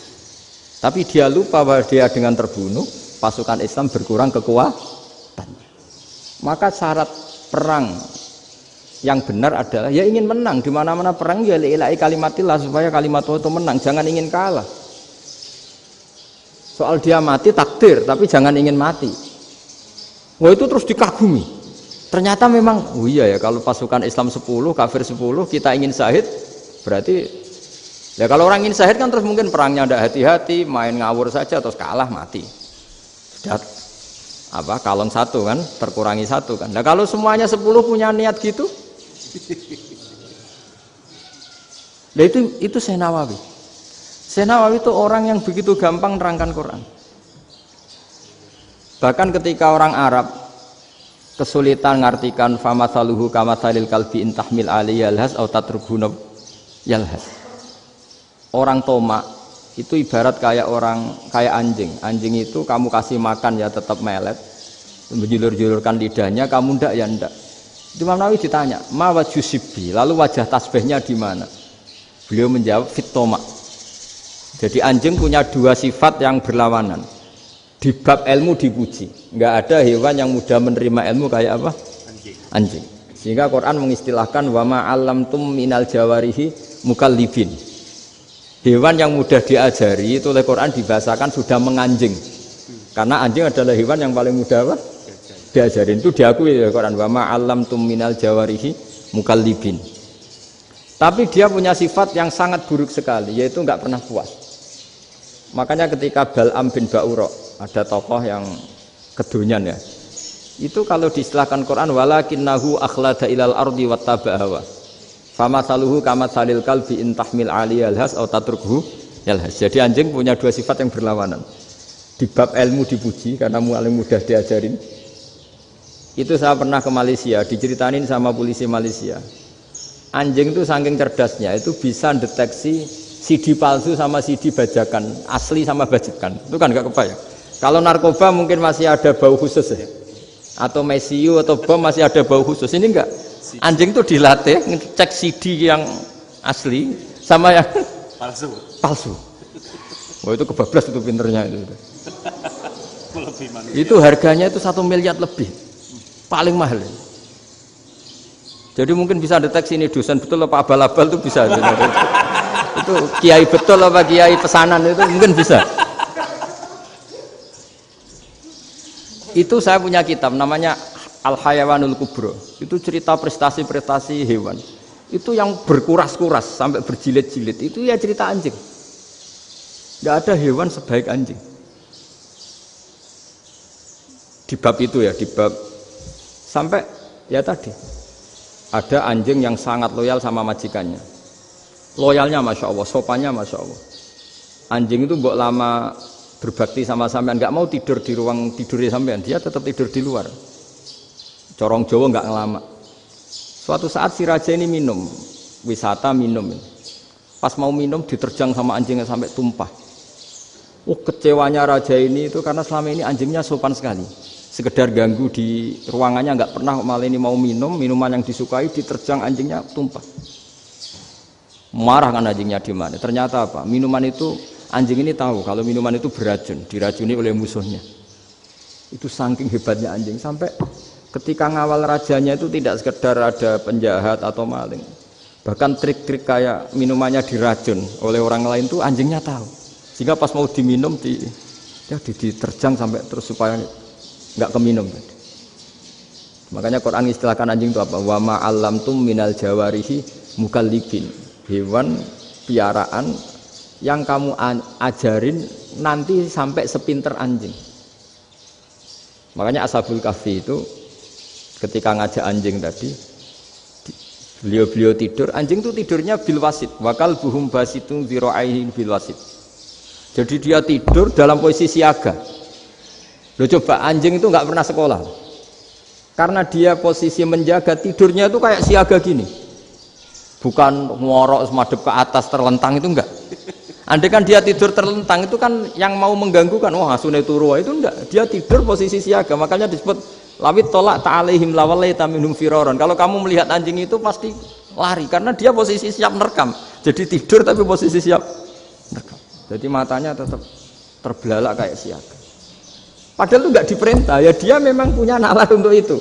Tapi dia lupa bahwa dia dengan terbunuh pasukan Islam berkurang kekuatan. Maka syarat perang yang benar adalah ya ingin menang. Di mana-mana perang ya lillahi kalimatillah, supaya kalimat itu menang, jangan ingin kalah. Soal dia mati takdir, tapi jangan ingin mati. Wah, itu terus dikagumi. Ternyata memang, oh iya ya, kalau pasukan Islam 10, kafir 10, kita ingin syahid, berarti ya kalau orang ingin syahid kan terus mungkin perangnya tidak hati-hati, main ngawur saja terus kalah mati. Sudah apa kalong 1 kan, terkurangi 1 kan. Nah kalau semuanya 10 punya niat gitu, nah itu Syekh Nawawi. Syekh Nawawi itu orang yang begitu gampang nerangkan Quran. Bahkan ketika orang Arab kesulitan ngartikan famathaluhu kamathalil kalbi in tahmil alaihi yalhas aw tatrukhu yalhas. Orang tomak itu ibarat kayak anjing. Anjing itu kamu kasih makan ya tetap melet, menjulur-julurkan lidahnya, kamu ndak ya ndak. Imam Nawawi ditanya, "Ma wajhusibi?" Lalu wajah tasbihnya di mana? Beliau menjawab, "Fit tomak." Jadi anjing punya 2 sifat yang berlawanan. Di bab ilmu dipuji, nggak ada hewan yang mudah menerima ilmu kayak apa? Anjing. Sehingga Quran mengistilahkan wa ma 'allamtum minal jawarihi mukallibin. Hewan yang mudah diajari itu oleh Quran dibahasakan sudah menganjing. Karena anjing adalah hewan yang paling mudah apa? Diajarin, itu diakui oleh Quran wa ma 'allamtum minal jawarihi mukallibin. Tapi dia punya sifat yang sangat buruk sekali, yaitu nggak pernah puas. Makanya ketika Bal'am bin Ba'ura, ada tokoh yang kedonyan ya, itu kalau diistilahkan Quran walakinnahu akhlada ilal ardi wattaba hawa famathaluhu kamathalil kalbi in tahmil alaihi yalhas aw tatrukhu yalhas. Jadi anjing punya 2 sifat yang berlawanan. Di bab ilmu dipuji karena paling mudah diajarin. Itu saya pernah ke Malaysia, diceritain sama polisi Malaysia. Anjing itu saking cerdasnya itu bisa deteksi CD palsu sama CD bajakan, asli sama bajakan. Itu kan nggak kebayang. Kalau narkoba mungkin masih ada bau khusus ya, atau mesiu atau bom masih ada bau khusus. Ini enggak. Anjing itu dilatih ngecek CD yang asli sama yang palsu. Wah itu kebablas itu pinternya itu. Itu harganya itu 1 miliar lebih, paling mahal. Jadi mungkin bisa deteksi ini dosen betul apa abal-abal itu bisa. Itu kiai betul apa kiai pesanan itu mungkin bisa. Itu saya punya kitab namanya Al-Hayawanul Kubro. Itu cerita prestasi-prestasi hewan. Itu yang berkuras-kuras sampai berjilid-jilid. Itu ya cerita anjing. Tidak ada hewan sebaik anjing. Di bab itu ya, di bab sampai ya tadi ada anjing yang sangat loyal sama majikannya. Loyalnya Masya Allah, sopannya Masya Allah. Anjing itu mbok lama berbakti sama sampean, nggak mau tidur di ruang tidurnya sampean, dia tetap tidur di luar. Corong Jawa nggak ngelama. Suatu saat si raja ini minum, wisata minum. Pas mau minum diterjang sama anjingnya sampai tumpah. Kecewanya raja ini itu karena selama ini anjingnya sopan sekali. Sekedar ganggu di ruangannya nggak pernah, malah ini mau minum, minuman yang disukai diterjang anjingnya tumpah. Marah kan anjingnya di mana? Ternyata apa? Minuman itu anjing ini tahu kalau minuman itu beracun, diracuni oleh musuhnya. Itu saking hebatnya anjing sampai ketika ngawal rajanya itu tidak sekedar ada penjahat atau maling. Bahkan trik-trik kayak minumannya diracun oleh orang lain itu anjingnya tahu. Sehingga pas mau diminum diterjang sampai terus supaya nggak keminum. Makanya Quran istilahkan anjing itu apa? Wa ma 'allamtum minal jawarihi mukallibin. Hewan piaraan yang kamu ajarin nanti sampai sepinter anjing. Makanya Ashabul Kahfi itu ketika ngajak anjing tadi, beliau tidur, anjing itu tidurnya bil wasit, wakal buhum basitun dzira'aihi bil wasit. Jadi dia tidur dalam posisi siaga. Loh coba, anjing itu nggak pernah sekolah. Karena dia posisi menjaga, tidurnya itu kayak siaga gini. bukan ngorok semadep ke atas terlentang itu enggak. Andai kan dia tidur terlentang itu kan yang mau mengganggu kan, wah asune turu itu enggak. Dia tidur posisi siaga, makanya disebut lawit tolak ta'alaihim lawalaita minhum firaron. Kalau kamu melihat anjing itu pasti lari karena dia posisi siap merekam. Jadi tidur tapi posisi siap merekam. Jadi matanya tetap terbelalak kayak siaga. Padahal itu enggak diperintah, ya dia memang punya nalar untuk itu.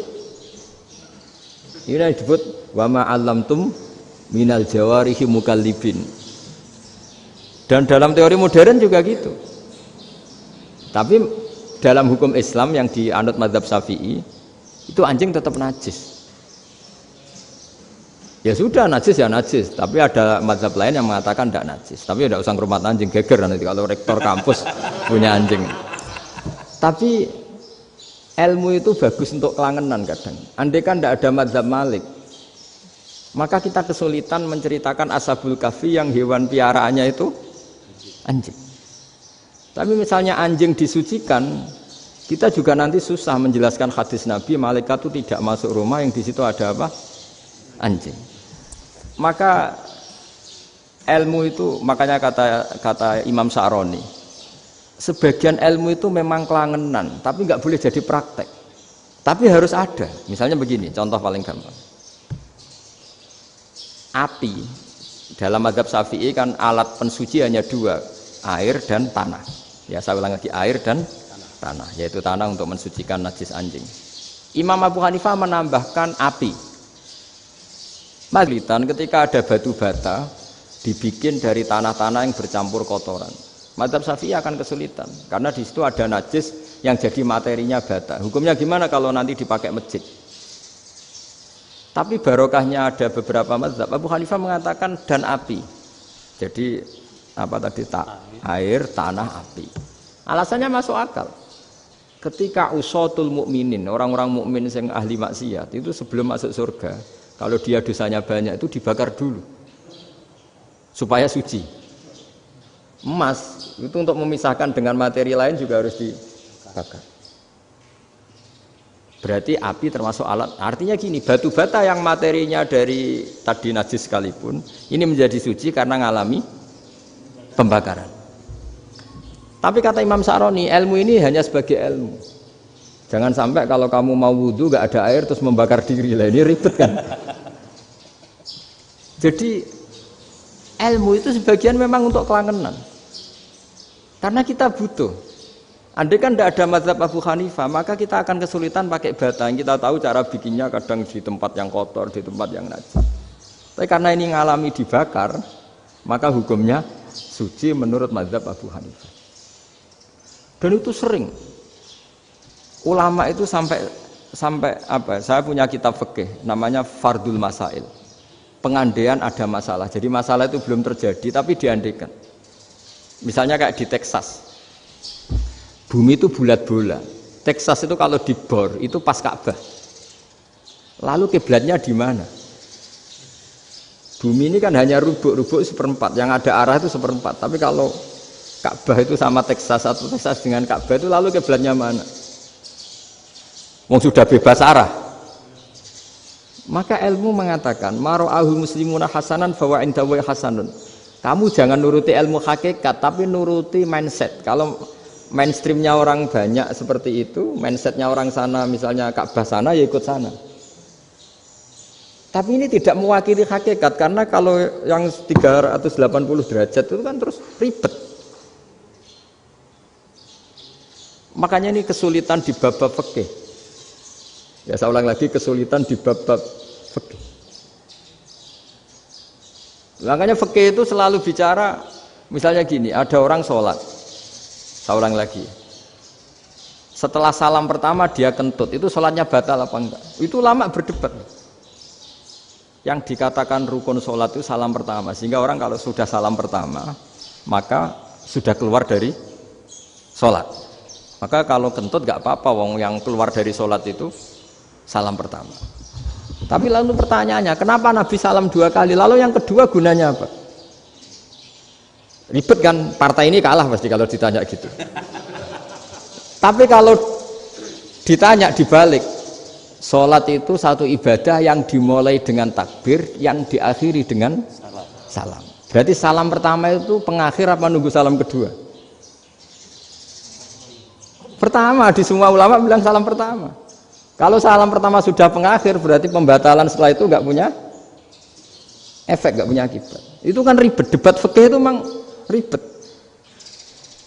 Ini yang disebut wa ma 'allamtum minal jawarihi mukallibin. Dan dalam teori modern juga gitu. Tapi dalam hukum Islam yang dianut mazhab Syafi'i itu anjing tetap najis. Ya sudah najis ya najis, tapi ada mazhab lain yang mengatakan tidak najis. Tapi tidak usah ngrumat anjing, geger nanti kalau rektor kampus punya anjing. Tapi ilmu itu bagus untuk kelangenan kadang. Andai kan tidak ada mazhab Malik, maka kita kesulitan menceritakan Ashabul Kahfi yang hewan piaraannya itu anjing. Tapi misalnya anjing disucikan, kita juga nanti susah menjelaskan hadis Nabi malaikat itu tidak masuk rumah yang di situ ada apa? Anjing. Maka ilmu itu, makanya kata Imam Sa'roni, sebagian ilmu itu memang kelangenan, tapi nggak boleh jadi praktek. Tapi harus ada. Misalnya begini, contoh paling gampang. Api dalam mazhab Syafi'i kan alat pensuci hanya dua, air dan tanah. Ya saya ulang lagi, air dan tanah, yaitu tanah untuk mensucikan najis anjing. Imam Abu Hanifah menambahkan api. Maglitan ketika ada batu bata dibikin dari tanah-tanah yang bercampur kotoran. Mazhab Syafi'i akan kesulitan karena di situ ada najis yang jadi materinya bata. Hukumnya gimana kalau nanti dipakai masjid? Tapi barokahnya ada beberapa mazhab. Abu Hanifah mengatakan dan api. Jadi apa tadi air, tanah, api. Alasannya masuk akal. Ketika usatul mukminin, orang-orang mukmin yang ahli maksiat itu sebelum masuk surga, kalau dia dosanya banyak itu dibakar dulu supaya suci. Emas itu untuk memisahkan dengan materi lain juga harus dibakar. Berarti api termasuk alat. Artinya gini, batu bata yang materinya dari tadi najis sekalipun, ini menjadi suci karena mengalami pembakaran. Tapi kata Imam Sa'roni, ilmu ini hanya sebagai ilmu. Jangan sampai kalau kamu mau wudhu gak ada air terus membakar diri lah, ini ribet kan. Jadi ilmu itu sebagian memang untuk kelangenan. Karena kita butuh. Andai kan tidak ada mazhab Abu Hanifah, maka kita akan kesulitan pakai bata. Yang kita tahu cara bikinnya kadang di tempat yang kotor, di tempat yang najis. Tapi karena ini ngalami dibakar, maka hukumnya suci menurut mazhab Abu Hanifah. Dan itu sering. Ulama itu sampai apa? Saya punya kitab fikih namanya Fardul Masail. Pengandaian ada masalah. Jadi masalah itu belum terjadi tapi diandaikan. Misalnya kayak di Texas. Bumi itu bulat bola. Texas itu kalau dibor itu pas Ka'bah. Lalu kiblatnya di mana? Bumi ini kan hanya rubuk-rubuk seperempat. Yang ada arah itu seperempat. Tapi kalau Ka'bah itu sama Texas atau Texas dengan Ka'bah itu lalu kiblatnya mana? Wong sudah bebas arah. Maka ilmu mengatakan mara'ahul muslimuna hasanan fa wa indahu hasanun. Kamu jangan nuruti ilmu hakikat tapi nuruti mindset. Kalau mainstreamnya orang banyak seperti itu, mindsetnya orang sana misalnya Ka'bah sana ya ikut sana. Tapi ini tidak mewakili hakikat karena kalau yang 380 derajat itu kan terus ribet. Makanya ini kesulitan di bab-bab fikih. Ya saya ulang lagi, kesulitan di bab-bab fikih. Makanya fikih itu selalu bicara misalnya gini, ada orang sholat. Saya ulang lagi. Setelah salam pertama dia kentut, itu sholatnya batal apa enggak? Itu lama berdebat. Yang dikatakan rukun sholat itu salam pertama. Sehingga orang kalau sudah salam pertama, maka sudah keluar dari sholat. Maka kalau kentut enggak apa-apa, wong yang keluar dari sholat itu salam pertama. Tapi lalu pertanyaannya, kenapa Nabi salam 2 kali? Lalu yang kedua gunanya apa? Ribet kan, partai ini kalah pasti kalau ditanya gitu. Tapi kalau ditanya dibalik, Sholat itu satu ibadah yang dimulai dengan takbir, yang diakhiri dengan salam. Berarti salam pertama itu pengakhir apa nunggu salam kedua? Pertama, di semua ulama bilang salam pertama. Kalau salam pertama sudah pengakhir, berarti pembatalan setelah itu nggak punya efek, nggak punya akibat. Itu kan ribet, debat fikih itu memang ribet.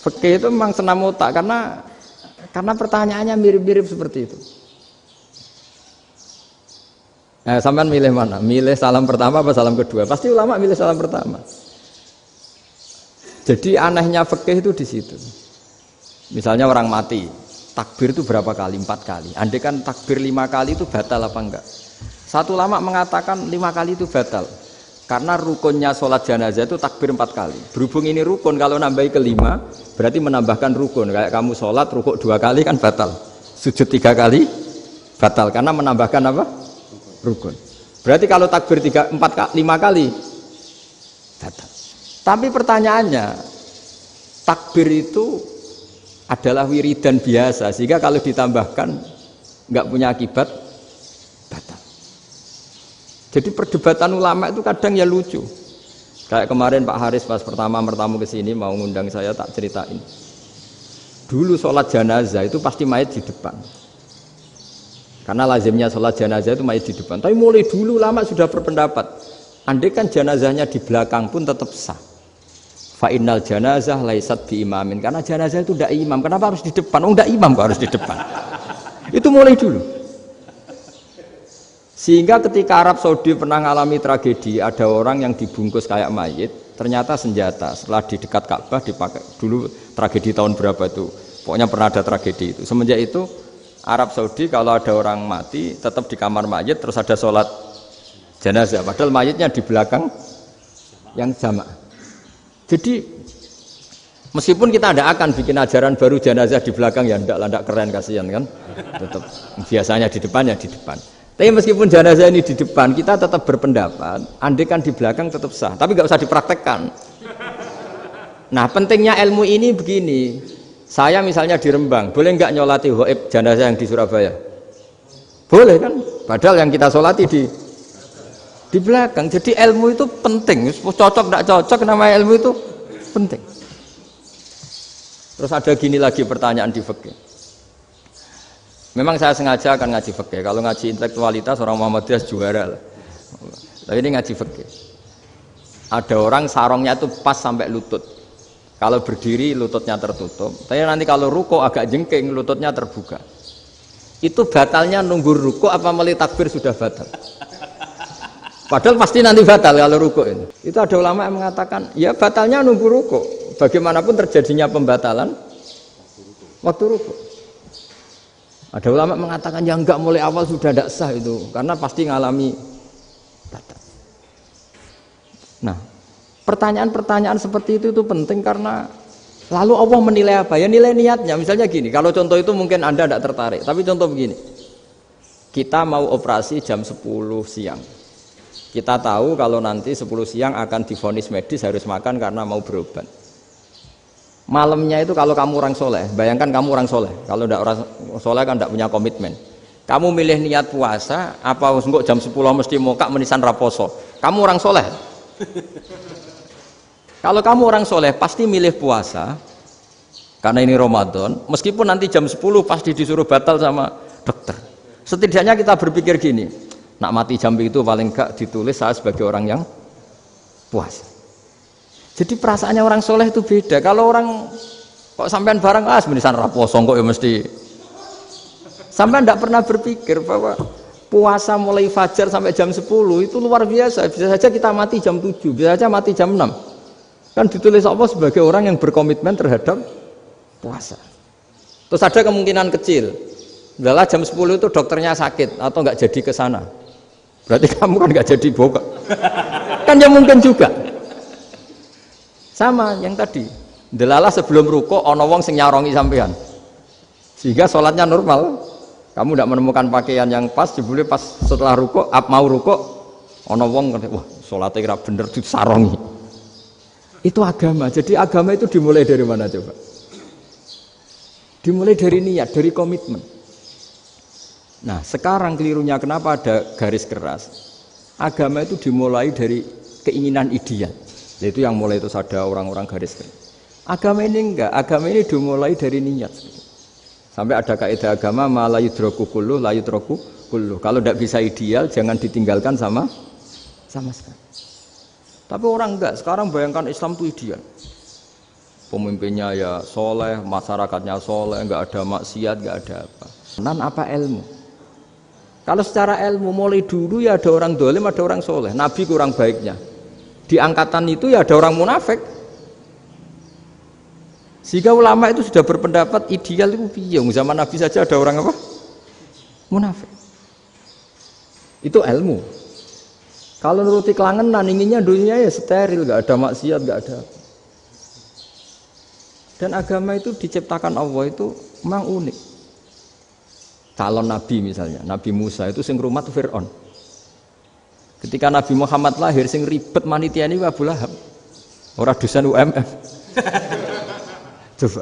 Fikih itu memang senam otak karena pertanyaannya mirip-mirip seperti itu. Nah, sampean milih mana? Milih salam pertama apa salam kedua? Pasti ulama milih salam pertama. Jadi anehnya fikih itu di situ. Misalnya orang mati, takbir itu berapa kali? 4 kali. Andai kan takbir 5 kali itu batal apa enggak? Satu ulama mengatakan 5 kali itu batal. Karena rukunnya sholat jenazah itu takbir 4 kali. Berhubung ini rukun, kalau nambahi ke 5, berarti menambahkan rukun. Kayak kamu sholat, rukuk 2 kali kan batal. Sujud 3 kali, batal. Karena menambahkan apa? Rukun. Berarti kalau takbir 5 kali, batal. Tapi pertanyaannya, takbir itu adalah wiridan biasa, sehingga kalau ditambahkan nggak punya akibat, batal. Jadi perdebatan ulama itu kadang ya lucu. Kayak kemarin Pak Haris pas pertama bertamu ke sini mau ngundang saya, tak ceritain. Dulu sholat jenazah itu pasti mayit di depan. Karena lazimnya sholat jenazah itu mayit di depan. Tapi mulai dulu ulama sudah berpendapat, andai kan jenazahnya di belakang pun tetap sah. Fa innal janazah laisat bi imamin, karena jenazah itu tidak imam. Kenapa harus di depan? Oh, tidak imam kok harus di depan. Itu mulai dulu. Sehingga ketika Arab Saudi pernah mengalami tragedi, ada orang yang dibungkus kayak mayit, ternyata senjata. Setelah di dekat Ka'bah dipakai. Dulu tragedi tahun berapa itu? Pokoknya pernah ada tragedi itu. Semenjak itu Arab Saudi kalau ada orang mati tetap di kamar mayit, terus ada sholat jenazah. Padahal mayitnya di belakang yang jamaah. Jadi meskipun kita tidak akan bikin ajaran baru jenazah di belakang, ya tidak keren, kasihan kan. Tetap biasanya di depan ya di depan. Tapi meskipun jenazah ini di depan, kita tetap berpendapat andai kan di belakang tetap sah, tapi nggak usah dipraktekkan. Nah, pentingnya ilmu ini begini. Saya misalnya di Rembang, boleh nggak nyolati ghaib jenazah yang di Surabaya? Boleh kan? Padahal yang kita solati di belakang. Jadi ilmu itu penting. Cocok tidak cocok, nama ilmu itu penting. Terus ada gini lagi pertanyaan di fikih. Memang saya sengaja akan ngaji fikih. Kalau ngaji intelektualitas orang Muhammadiyah juara lah. Tapi ini ngaji fikih. Ada orang sarongnya itu pas sampai lutut. Kalau berdiri lututnya tertutup. Tapi nanti kalau ruko agak jengking lututnya terbuka. Itu batalnya nunggu ruko apa mulai takbir sudah batal? Padahal pasti nanti batal kalau rukuk ini. Itu ada ulama yang mengatakan, ya batalnya nunggu rukuk. Bagaimanapun terjadinya pembatalan waktu rukuk. Ada ulama mengatakan, ya enggak, mulai awal sudah tidak sah itu, karena pasti ngalami batal. Nah, pertanyaan-pertanyaan seperti itu penting karena lalu Allah menilai apa? Ya nilai niatnya. Misalnya gini, kalau contoh itu mungkin Anda tidak tertarik, tapi contoh begini. Kita mau operasi jam 10 siang. Kita tahu kalau nanti 10 siang akan divonis medis harus makan karena mau berobat. Malamnya itu kalau kamu orang soleh, bayangkan kamu orang soleh. Kalau tidak orang soleh kan tidak punya komitmen. Kamu milih niat puasa, apa enggak jam 10 mesti mokak menisan raposo. Kamu orang soleh. Kalau kamu orang soleh pasti milih puasa karena ini Ramadan. Meskipun nanti jam 10 pasti disuruh batal sama dokter. Setidaknya kita berpikir gini, nak mati jam itu paling enggak ditulis saya sebagai orang yang puasa. Jadi perasaannya orang soleh itu beda. Kalau orang kok sampean barang menisan raposo kok ya mesti. Sampean tidak pernah berpikir bahwa puasa mulai fajar sampai jam 10 itu luar biasa. Bisa saja kita mati jam 7, bisa saja mati jam 6. Kan ditulis Allah sebagai orang yang berkomitmen terhadap puasa. Terus ada kemungkinan kecil, adalah jam 10 itu dokternya sakit atau nggak jadi ke sana. Berarti kamu kan nggak jadi buka. Kan ya mungkin juga. Sama yang tadi. Delalah sebelum ruko ono wong sing nyarongi sampean. Sehingga sholatnya normal. Kamu tidak menemukan pakaian yang pas, jebule pas setelah ruko, mau ruko, ono wong wah sholatnya kira bener disarongi. Itu agama. Jadi agama itu dimulai dari mana coba? Dimulai dari niat, dari komitmen. Nah, sekarang kelirunya kenapa ada garis keras? Agama itu dimulai dari keinginan ideal. Itu yang mulai itu ada orang-orang garis keras. Agama ini enggak, agama ini dimulai dari niat. Sampai ada kaidah agama la yudraku kulluh la yudraku kulluh. Kalau tidak bisa ideal jangan ditinggalkan sama sekali. Tapi orang enggak, sekarang bayangkan Islam itu ideal. Pemimpinnya ya soleh, masyarakatnya soleh, enggak ada maksiat, enggak ada apa. Nan apa ilmu? Kalau secara ilmu mulai dulu ya ada orang dolim, ada orang soleh. Nabi kurang baiknya. Di angkatan itu ya ada orang munafik. Sehingga ulama itu sudah berpendapat ideal itu piye? Zaman Nabi saja ada orang apa? Munafik. Itu ilmu. Kalau nuruti kelangenan inginnya dunia ya steril, enggak ada maksiat, enggak ada apa. Dan agama itu diciptakan Allah itu memang unik. Calon Nabi misalnya, Nabi Musa itu sing rumat Fir'aun. Ketika Nabi Muhammad lahir sing ribet manitia ini Abu Lahab. Ora dosen UMM. Coba.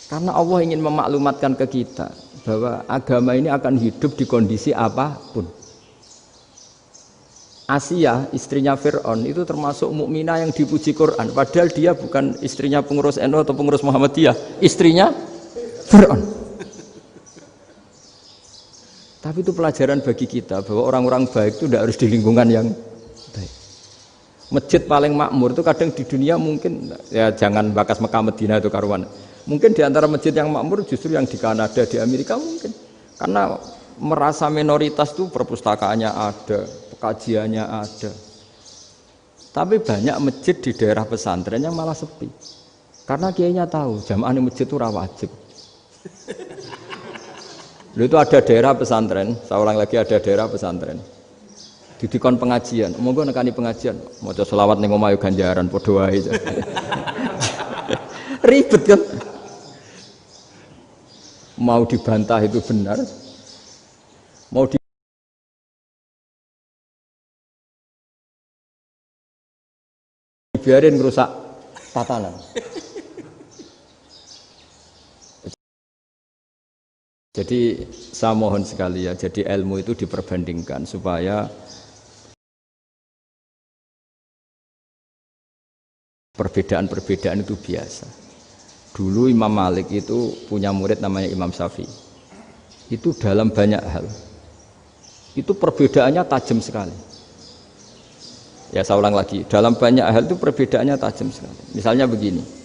Karena Allah ingin memaklumatkan ke kita bahwa agama ini akan hidup di kondisi apapun. Asia, istrinya Fir'aun itu termasuk mukminah yang dipuji Quran. Padahal dia bukan istrinya pengurus NU atau pengurus Muhammadiyah, istrinya Fir'aun. Tapi itu pelajaran bagi kita bahwa orang-orang baik itu tidak harus di lingkungan yang baik. Masjid paling makmur itu kadang di dunia mungkin ya jangan bakas Mekah Madinah itu karuan. Mungkin di antara masjid yang makmur justru yang di Kanada, di Amerika mungkin. Karena merasa minoritas itu perpustakaannya ada, kajiannya ada. Tapi banyak masjid di daerah pesantren yang malah sepi. Karena kiainya tahu jamaah di masjid itu wajib. Lalu itu ada daerah pesantren, saya ulang lagi ada daerah pesantren. Didikon pengajian, monggo nekani pengajian, maca selawat ning omahe ganjaran padha wae. Ribet kan? Mau dibantah itu benar. Mau biarin merusak tatanan. Jadi saya mohon sekali ya, jadi ilmu itu diperbandingkan supaya perbedaan-perbedaan itu biasa. Dulu Imam Malik itu punya murid namanya Imam Syafi'i. Itu dalam banyak hal. Itu perbedaannya tajam sekali. Ya saya ulang lagi, dalam banyak hal itu perbedaannya tajam sekali. Misalnya begini.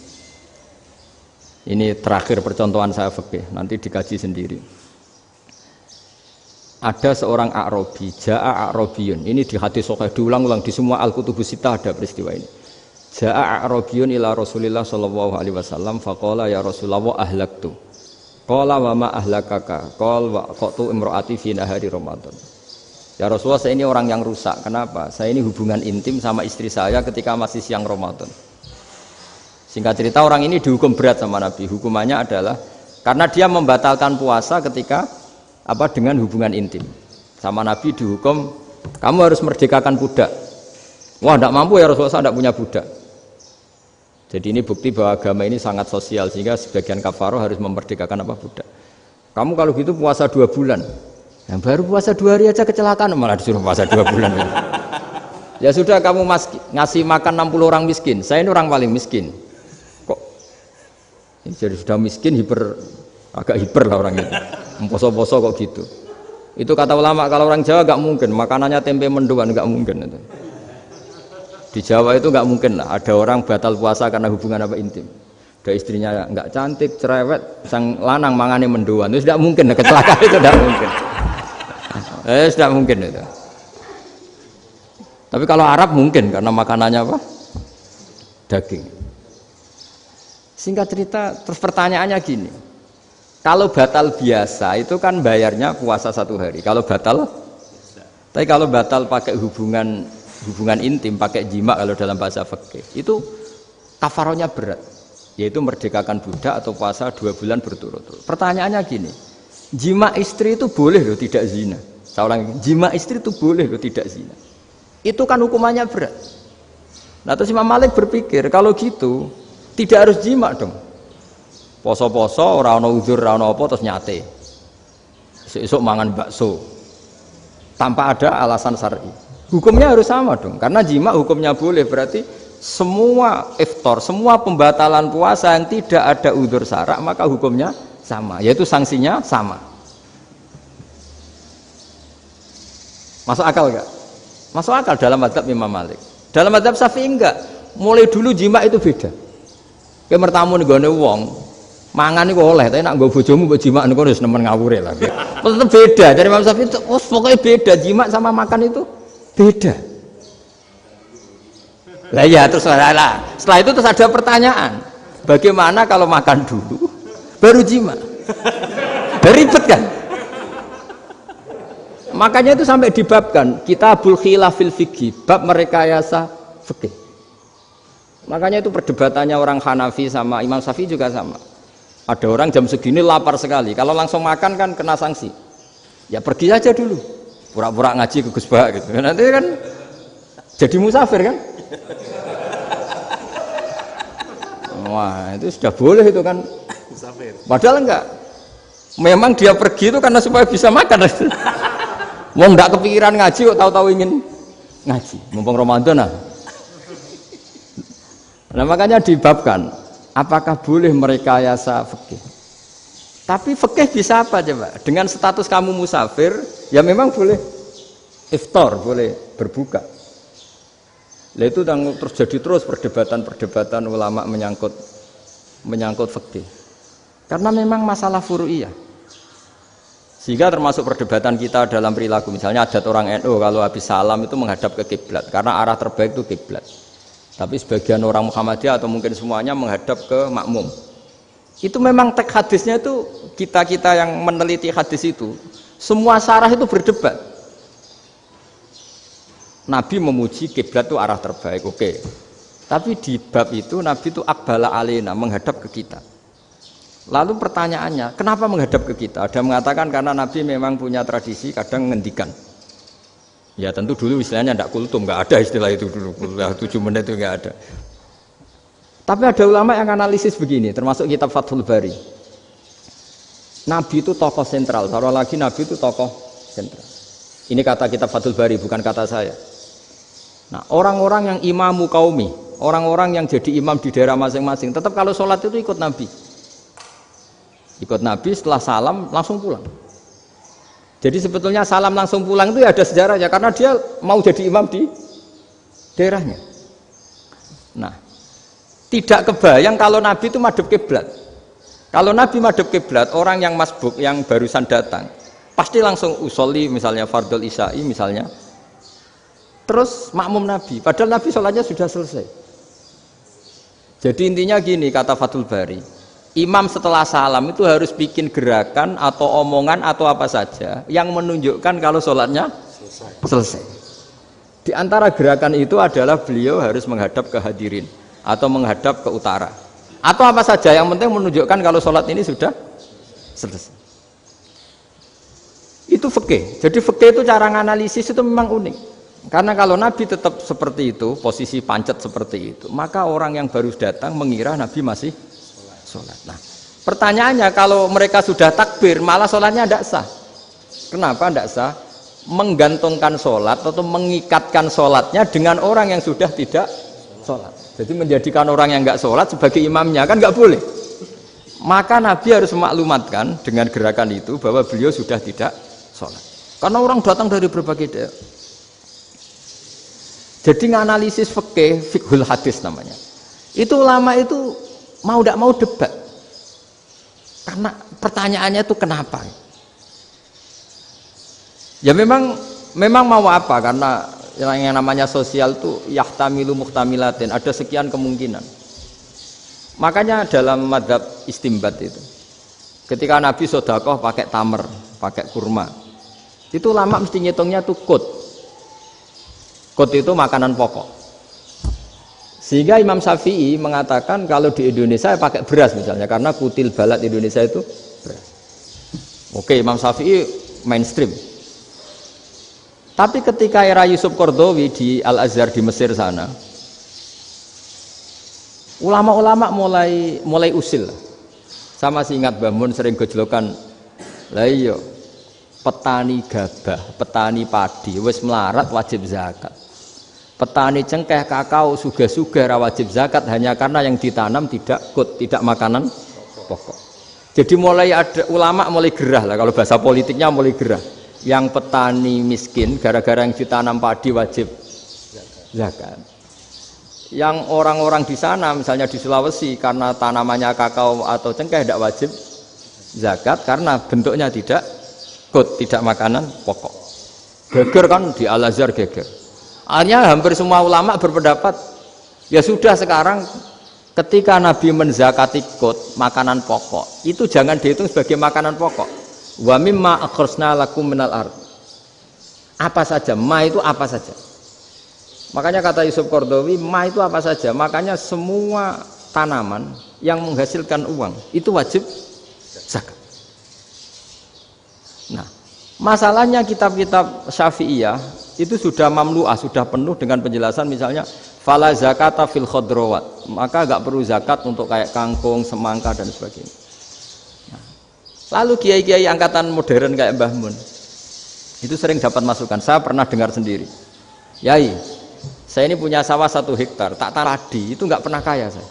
Ini terakhir percontohan saya fikih, nanti dikaji sendiri. Ada seorang A'rabi, Ja'a A'rabiyun. Ini di hadis sahih diulang-ulang di semua Al-Kutubus Sittah ada peristiwa ini. Ja'a A'rabiyun ila Rasulillah sallallahu alaihi wasallam faqala ya Rasulullah ahlaktu. Qala wa ma ahlakaka? Qala wa qatu imraati fi nahari Ramadan. Ya Rasulullah, saya ini orang yang rusak. Kenapa? Saya ini hubungan intim sama istri saya ketika masih siang Ramadan. Singkat cerita orang ini dihukum berat sama Nabi. Hukumannya adalah karena dia membatalkan puasa ketika dengan hubungan intim. Sama Nabi dihukum, kamu harus merdekakan budak. Wah, tidak mampu ya Rasulullah, saya tidak punya budak. Jadi ini bukti bahwa agama ini sangat sosial sehingga sebagian kafaroh harus memerdekakan budak. Kamu kalau gitu puasa 2 bulan. Yang baru puasa 2 hari aja kecelakaan malah disuruh puasa 2 bulan. Ya sudah kamu ngasih makan 60 orang miskin. Saya ini orang paling miskin. Jadi sudah miskin agak hiper lah orang itu, poso-poso kok gitu. Itu kata ulama kalau orang Jawa nggak mungkin makanannya tempe mendoan, nggak mungkin itu. Di Jawa itu nggak mungkin lah ada orang batal puasa karena hubungan intim. Ada istrinya nggak cantik, cerewet, sang lanang mangane mendoan, itu tidak mungkin, kecelakaan itu tidak mungkin. Tidak mungkin itu. Tapi kalau Arab mungkin karena makanannya daging. Singkat cerita, terus pertanyaannya gini, kalau batal biasa itu kan bayarnya puasa 1 hari. Kalau batal, tapi kalau batal pakai hubungan intim, pakai jima kalau dalam bahasa fikih, itu kafarohnya berat, yaitu merdekakan budak atau puasa 2 bulan berturut-turut. Pertanyaannya gini, jima istri itu boleh loh tidak zina. Saya ulangi, jima istri itu boleh loh tidak zina. Itu kan hukumannya berat. Nah terus Imam Malik berpikir kalau gitu tidak harus jima dong. Poso-poso ora ana uzur ora ana apa terus nyate. Esuk mangan bakso tanpa ada alasan syar'i. Hukumnya harus sama dong, karena jima hukumnya boleh, berarti semua iftar, semua pembatalan puasa yang tidak ada udzur syara' maka hukumnya sama, yaitu sanksinya sama. Masuk akal enggak? Masuk akal dalam mazhab Imam Malik. Dalam mazhab Syafi'i enggak. Mulai dulu jima itu beda. Kayak mertamu nih gone wong, mangan iku oleh, tapi nak nggo bojomu mbok jima niku wis nemen ngawure lah. Tetep beda. Dari Imam Syafi'i itu pokoknya beda, jima sama makan itu beda. Lah ya terus lah. Setelah itu terus ada pertanyaan. Bagaimana kalau makan dulu baru jima? Ribet kan? Makanya itu sampai dibabkan Kitabul Khilafil Fiqhi, bab merekayasa fikih. Makanya itu perdebatannya orang Hanafi sama Imam Syafi'i juga sama. Ada orang jam segini lapar sekali, kalau langsung makan kan kena sanksi. Ya pergi aja dulu, pura-pura ngaji ke Gus Bah gitu. Nanti kan jadi musafir kan? Wah itu sudah boleh itu kan? Padahal enggak. Memang dia pergi itu karena supaya bisa makan. Mau enggak kepikiran ngaji kok tahu-tahu ingin ngaji. Mumpung Ramadan nah. Nah makanya dibabkan, apakah boleh merekayasa fikih? Tapi fikih bisa apa coba? Dengan status kamu musafir, ya memang boleh iftar, boleh berbuka. Nah itu terjadi terus perdebatan ulama menyangkut fikih. Karena memang masalah furu'iyah. Sehingga termasuk perdebatan kita dalam perilaku, misalnya adat orang NU kalau habis salam itu menghadap ke kiblat, karena arah terbaik itu kiblat. Tapi sebagian orang Muhammadiyah atau mungkin semuanya menghadap ke makmum. Itu memang teks hadisnya itu kita yang meneliti hadis itu semua syarah itu berdebat. Nabi memuji kiblat itu arah terbaik, oke. Tapi di bab itu Nabi itu aqbala alaina, menghadap ke kita. Lalu pertanyaannya, kenapa menghadap ke kita? Ada mengatakan karena Nabi memang punya tradisi kadang ngendikan. Ya tentu dulu istilahnya tidak kultum, nggak ada istilah itu dulu, 7 menit itu nggak ada. Tapi ada ulama yang analisis begini, termasuk kitab Fathul Bari. Nabi itu tokoh sentral, taruh lagi Nabi itu tokoh sentral. Ini kata kitab Fathul Bari, bukan kata saya. Nah orang-orang yang imamu kaumi, orang-orang yang jadi imam di daerah masing-masing, tetap kalau sholat itu ikut Nabi. Ikut Nabi setelah salam langsung pulang. Jadi sebetulnya salam langsung pulang itu ya ada sejarahnya karena dia mau jadi imam di daerahnya. Nah, tidak kebayang kalau Nabi itu madhep kiblat. Kalau Nabi madhep kiblat, orang yang masbuk yang barusan datang pasti langsung usolli misalnya fardhu isya'i misalnya. Terus makmum Nabi, padahal Nabi sholatnya sudah selesai. Jadi intinya gini kata Fathul Bari. Imam setelah salam itu harus bikin gerakan atau omongan atau apa saja yang menunjukkan kalau sholatnya selesai. Di antara gerakan itu adalah beliau harus menghadap ke hadirin atau menghadap ke utara atau apa saja yang penting menunjukkan kalau sholat ini sudah selesai. Itu fikih. Jadi fikih itu cara menganalisis itu memang unik. Karena kalau Nabi tetap seperti itu, posisi pancet seperti itu, maka orang yang baru datang mengira Nabi masih sholat. Nah, pertanyaannya kalau mereka sudah takbir, malah sholatnya tidak sah. Kenapa tidak sah? Menggantungkan sholat atau mengikatkan sholatnya dengan orang yang sudah tidak sholat. Jadi menjadikan orang yang nggak sholat sebagai imamnya kan nggak boleh. Maka Nabi harus memaklumatkan dengan gerakan itu bahwa beliau sudah tidak sholat. Karena orang datang dari berbagai daerah. Jadi nganalisis fikih, fiqhul hadis namanya. Itu ulama itu mau tidak mau debat karena pertanyaannya itu kenapa ya memang mau apa karena yang namanya sosial itu yahtamilu muhtamilatin, ada sekian kemungkinan. Makanya dalam madhab istimbat itu ketika Nabi sedekah pakai tamer, pakai kurma, itu ulama mesti ngitungnya tuh kut itu makanan pokok. Sehingga Imam Syafi'i mengatakan kalau di Indonesia pakai beras misalnya karena kutil balad Indonesia itu beras. Oke, Imam Syafi'i mainstream. Tapi ketika era Yusuf Qaradawi di Al-Azhar di Mesir sana, ulama-ulama mulai usil. Sama sih ingat Mbah Mun sering gejlokan, lah iya petani gabah, petani padi wis melarat wajib zakat. Petani cengkeh, kakao, suga-suga ra wajib zakat hanya karena yang ditanam tidak tidak makanan pokok. Jadi mulai ada ulama mulai gerah lah, kalau bahasa politiknya mulai gerah. Yang petani miskin gara-gara yang ditanam padi wajib zakat. Yang orang-orang di sana misalnya di Sulawesi karena tanamannya kakao atau cengkeh tidak wajib zakat karena bentuknya tidak tidak makanan pokok. Geger kan di Al-Azhar geger. Akhirnya hampir semua ulama berpendapat ya sudah sekarang ketika Nabi menzakati makanan pokok itu jangan dihitung sebagai makanan pokok. Wa mimma akhrajna lakum minal ard. Apa saja, ma itu apa saja. Makanya kata Yusuf Qaradawi, ma itu apa saja. Makanya semua tanaman yang menghasilkan uang itu wajib zakat. Nah, masalahnya kitab-kitab Syafi'iyah itu sudah mamlu'ah, sudah penuh dengan penjelasan misalnya fala zakata fil khadrawat, maka enggak perlu zakat untuk kayak kangkung, semangka dan sebagainya. Nah, lalu kiai-kiai angkatan modern kayak Mbah Mun itu sering dapat masukan. Saya pernah dengar sendiri, Yai, saya ini punya sawah 1 hektar, tak padi itu enggak pernah kaya saya.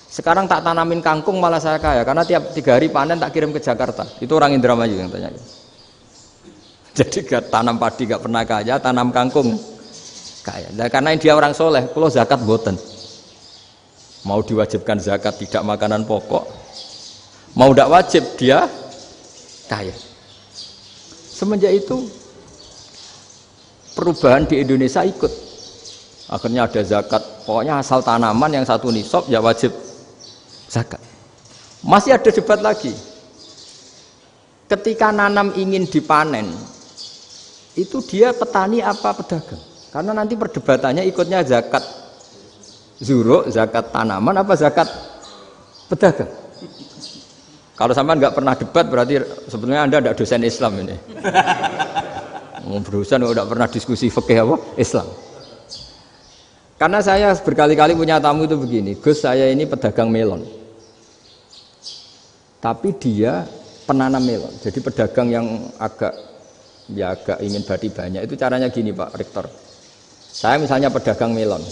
Sekarang tak tanamin kangkung malah saya kaya karena tiap 3 hari panen tak kirim ke Jakarta. Itu orang Indramayu yang tanya. Jadi gak tanam padi gak pernah kaya, tanam kangkung kaya. Nah, karena dia orang soleh, kalau zakat boten. Mau diwajibkan zakat tidak makanan pokok, mau tidak wajib dia kaya. Semenjak itu perubahan di Indonesia ikut. Akhirnya ada zakat, pokoknya asal tanaman yang 1 nisab ya wajib zakat. Masih ada debat lagi. Ketika nanam ingin dipanen, itu dia petani apa pedagang? Karena nanti perdebatannya ikutnya zakat zuruk, zakat tanaman apa zakat pedagang. Kalau sampai nggak pernah debat berarti sebetulnya Anda tidak dosen Islam ini. Dosen nggak pernah diskusi fikih apa Islam. Karena saya berkali-kali punya tamu itu begini, Gus saya ini pedagang melon, tapi dia penanam melon, jadi pedagang yang agak ingin badi banyak. Itu caranya gini Pak Rektor, saya misalnya pedagang melon,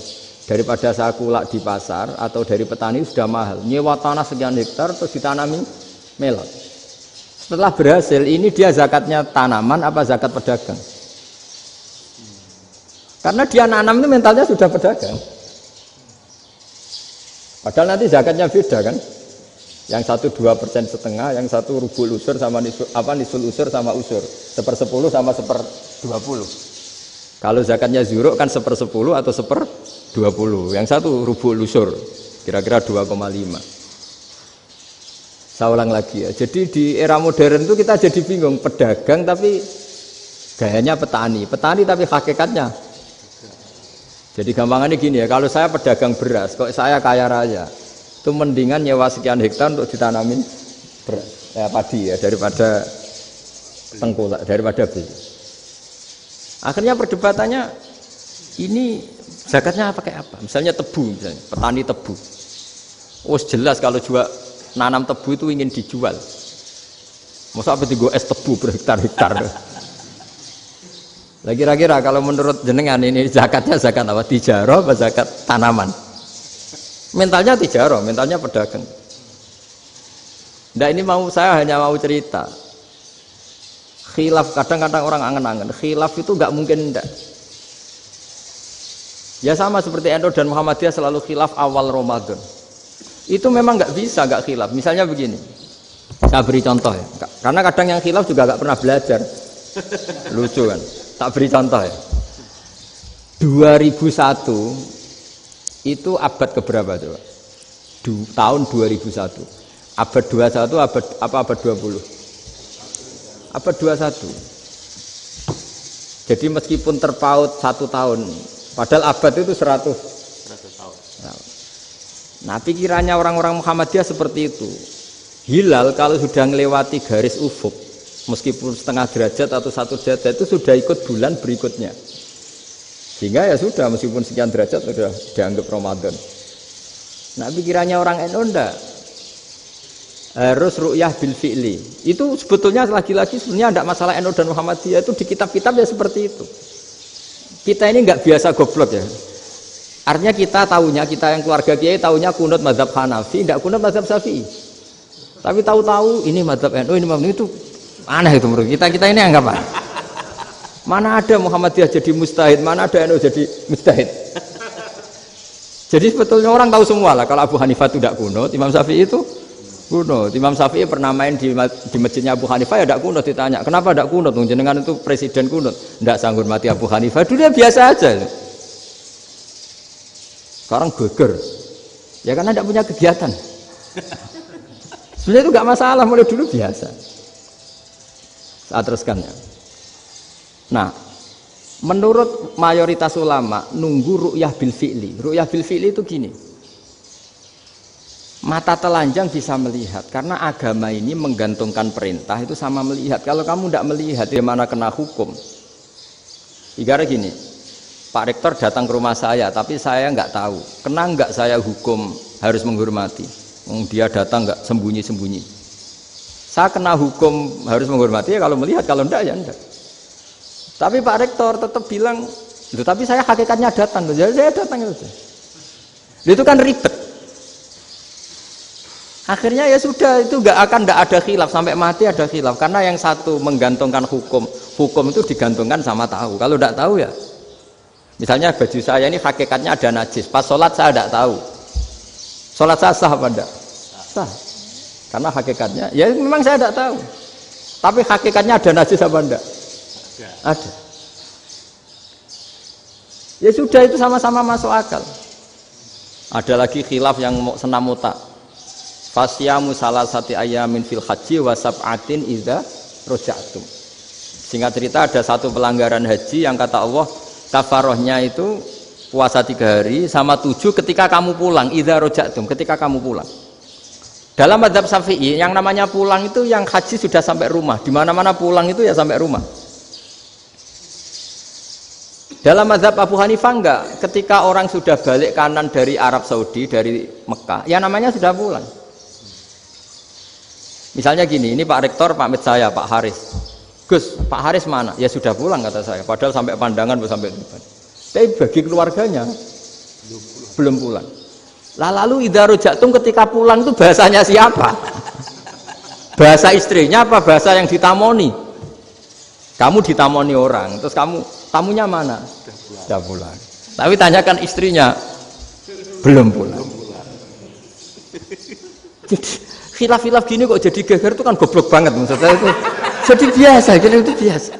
daripada saya kulak di pasar atau dari petani sudah mahal, nyewa tanah sekian hektar terus ditanami melon. Setelah berhasil ini dia zakatnya tanaman apa zakat pedagang? Karena dia nanam itu mentalnya sudah pedagang, padahal nanti zakatnya beda kan, yang 1,2% yang satu rubul usur sama nisul usur sama usur 1/10 sama 1/20. Kalau zakatnya zuruk kan 1/10 atau 1/20, yang satu rubul usur kira-kira 2,5. Saya ulang lagi ya, jadi di era modern itu kita jadi bingung, pedagang tapi gayanya petani tapi hakikatnya. Jadi gampangannya gini ya, kalau saya pedagang beras kok saya kaya raya, itu mendingan nyewa sekian hektar untuk ditanamin beras, padi ya, daripada tengkulak, daripada beli. Akhirnya perdebatannya ini zakatnya pakai apa? Misalnya tebu, misalnya petani tebu. Jelas kalau juga nanam tebu itu ingin dijual. Masa apa tiga es tebu berhektar-hektar? Lah kira-kira kalau menurut jenengan ini zakatnya zakat apa? Tijarah apa zakat tanaman? Mentalnya tijarah, mentalnya pedagang. Nah ini saya hanya mau cerita. Khilaf kadang-kadang orang angen-angen. Khilaf itu nggak mungkin enggak. Ya sama seperti NU dan Muhammadiyah selalu khilaf awal Ramadan. Itu memang nggak bisa nggak khilaf. Misalnya begini, saya beri contoh ya. Karena kadang yang khilaf juga nggak pernah belajar. Lucu kan? Tak beri contoh ya. 2001 itu abad keberapa coba? Tahun 2001. Abad 21 abad 20? Abad 21. Jadi meskipun terpaut 1 tahun, padahal abad itu 100 tahun. Nah, pikirannya orang-orang Muhammadiyah seperti itu. Hilal kalau sudah melewati garis ufuk, meskipun setengah derajat atau 1 derajat itu sudah ikut bulan berikutnya. Sehingga ya sudah, meskipun sekian derajat sudah dianggap Ramadan. Nah pikirannya orang NU enggak. harus ru'yah bil fi'li. Itu sebetulnya lagi-lagi sebenarnya tidak masalah NU dan Muhammadiyah, itu di kitab-kitab ya seperti itu. Kita ini nggak biasa goblok ya. Artinya kita tahunya, kita yang keluarga kiai tahunya kunut mazhab Hanafi, tidak kunut mazhab Syafi'i. Tapi tahu-tahu ini mazhab NU, ini mazhab itu aneh itu menurut kita. Kita ini anggap apa? Mana ada Muhammadiyah jadi mustahid, mana ada NU jadi mustahid. Jadi sebetulnya orang tahu semua lah kalau Abu Hanifah itu tidak kunut, Imam Syafi'i itu kunut. Imam Syafi'i pernah main di masjidnya Abu Hanifah ya tidak kunut, ditanya kenapa tidak kunut, jenengan itu presiden kunut, tidak sanggup mati Abu Hanifah, dulu dia biasa aja. Sekarang geger ya karena tidak punya kegiatan. Sebenarnya itu nggak masalah, mulai dulu biasa. Saat teruskan ya. Nah, menurut mayoritas ulama nunggu ru'yah bil fi'li. Ru'yah bil fi'li itu gini, mata telanjang bisa melihat karena agama ini menggantungkan perintah itu sama melihat. Kalau kamu tidak melihat di mana kena hukum. Ibarat gini, Pak Rektor datang ke rumah saya tapi saya nggak tahu kena nggak saya hukum harus menghormati. Dia datang nggak sembunyi-sembunyi, saya kena hukum harus menghormati ya kalau melihat, kalau enggak ya enggak. Tapi Pak Rektor tetap bilang, tapi saya hakikatnya datang, jadi saya datang itu. Itu kan ribet. Akhirnya ya sudah, itu nggak ada khilaf sampai mati ada khilaf karena yang satu menggantungkan hukum itu digantungkan sama tahu. Kalau tidak tahu ya, misalnya baju saya ini hakikatnya ada najis, pas sholat saya tidak tahu, sholat saya sah apa enggak? Sah. Karena hakikatnya, ya memang saya tidak tahu. Tapi hakikatnya ada najis apa enggak? Ada. Ya sudah, itu sama-sama masuk akal. Ada lagi khilaf yang senam otak. Fasyamu salasati ayamin fil haji wa sab'atin idza raja'tum. Singkat cerita ada satu pelanggaran haji yang kata Allah kafarohnya itu puasa 3 hari sama 7 ketika kamu pulang, idza raja'tum, ketika kamu pulang. Dalam mazhab Syafi'i yang namanya pulang itu yang haji sudah sampai rumah. Di mana-mana pulang itu ya sampai rumah. Dalam mazhab Abu Hanifah enggak, ketika orang sudah balik kanan dari Arab Saudi, dari Mekah, ya namanya sudah pulang. Misalnya gini, ini Pak Rektor pamit saya, Pak Haris. Gus, Pak Haris mana? Ya sudah pulang kata saya, padahal sampai pandangan sampai depan. Tapi bagi keluarganya belum pulang. Lalu idza raja'tum ketika pulang itu bahasanya siapa? Bahasa istrinya apa bahasa yang ditamoni? Kamu ditamoni orang, terus kamu tamunya mana? Sudah pulang. Tapi tanyakan istrinya, belum pulang. Khilaf-khilaf gini kok jadi geger itu kan goblok banget maksudnya itu. Jadi biasa, jadi itu biasa.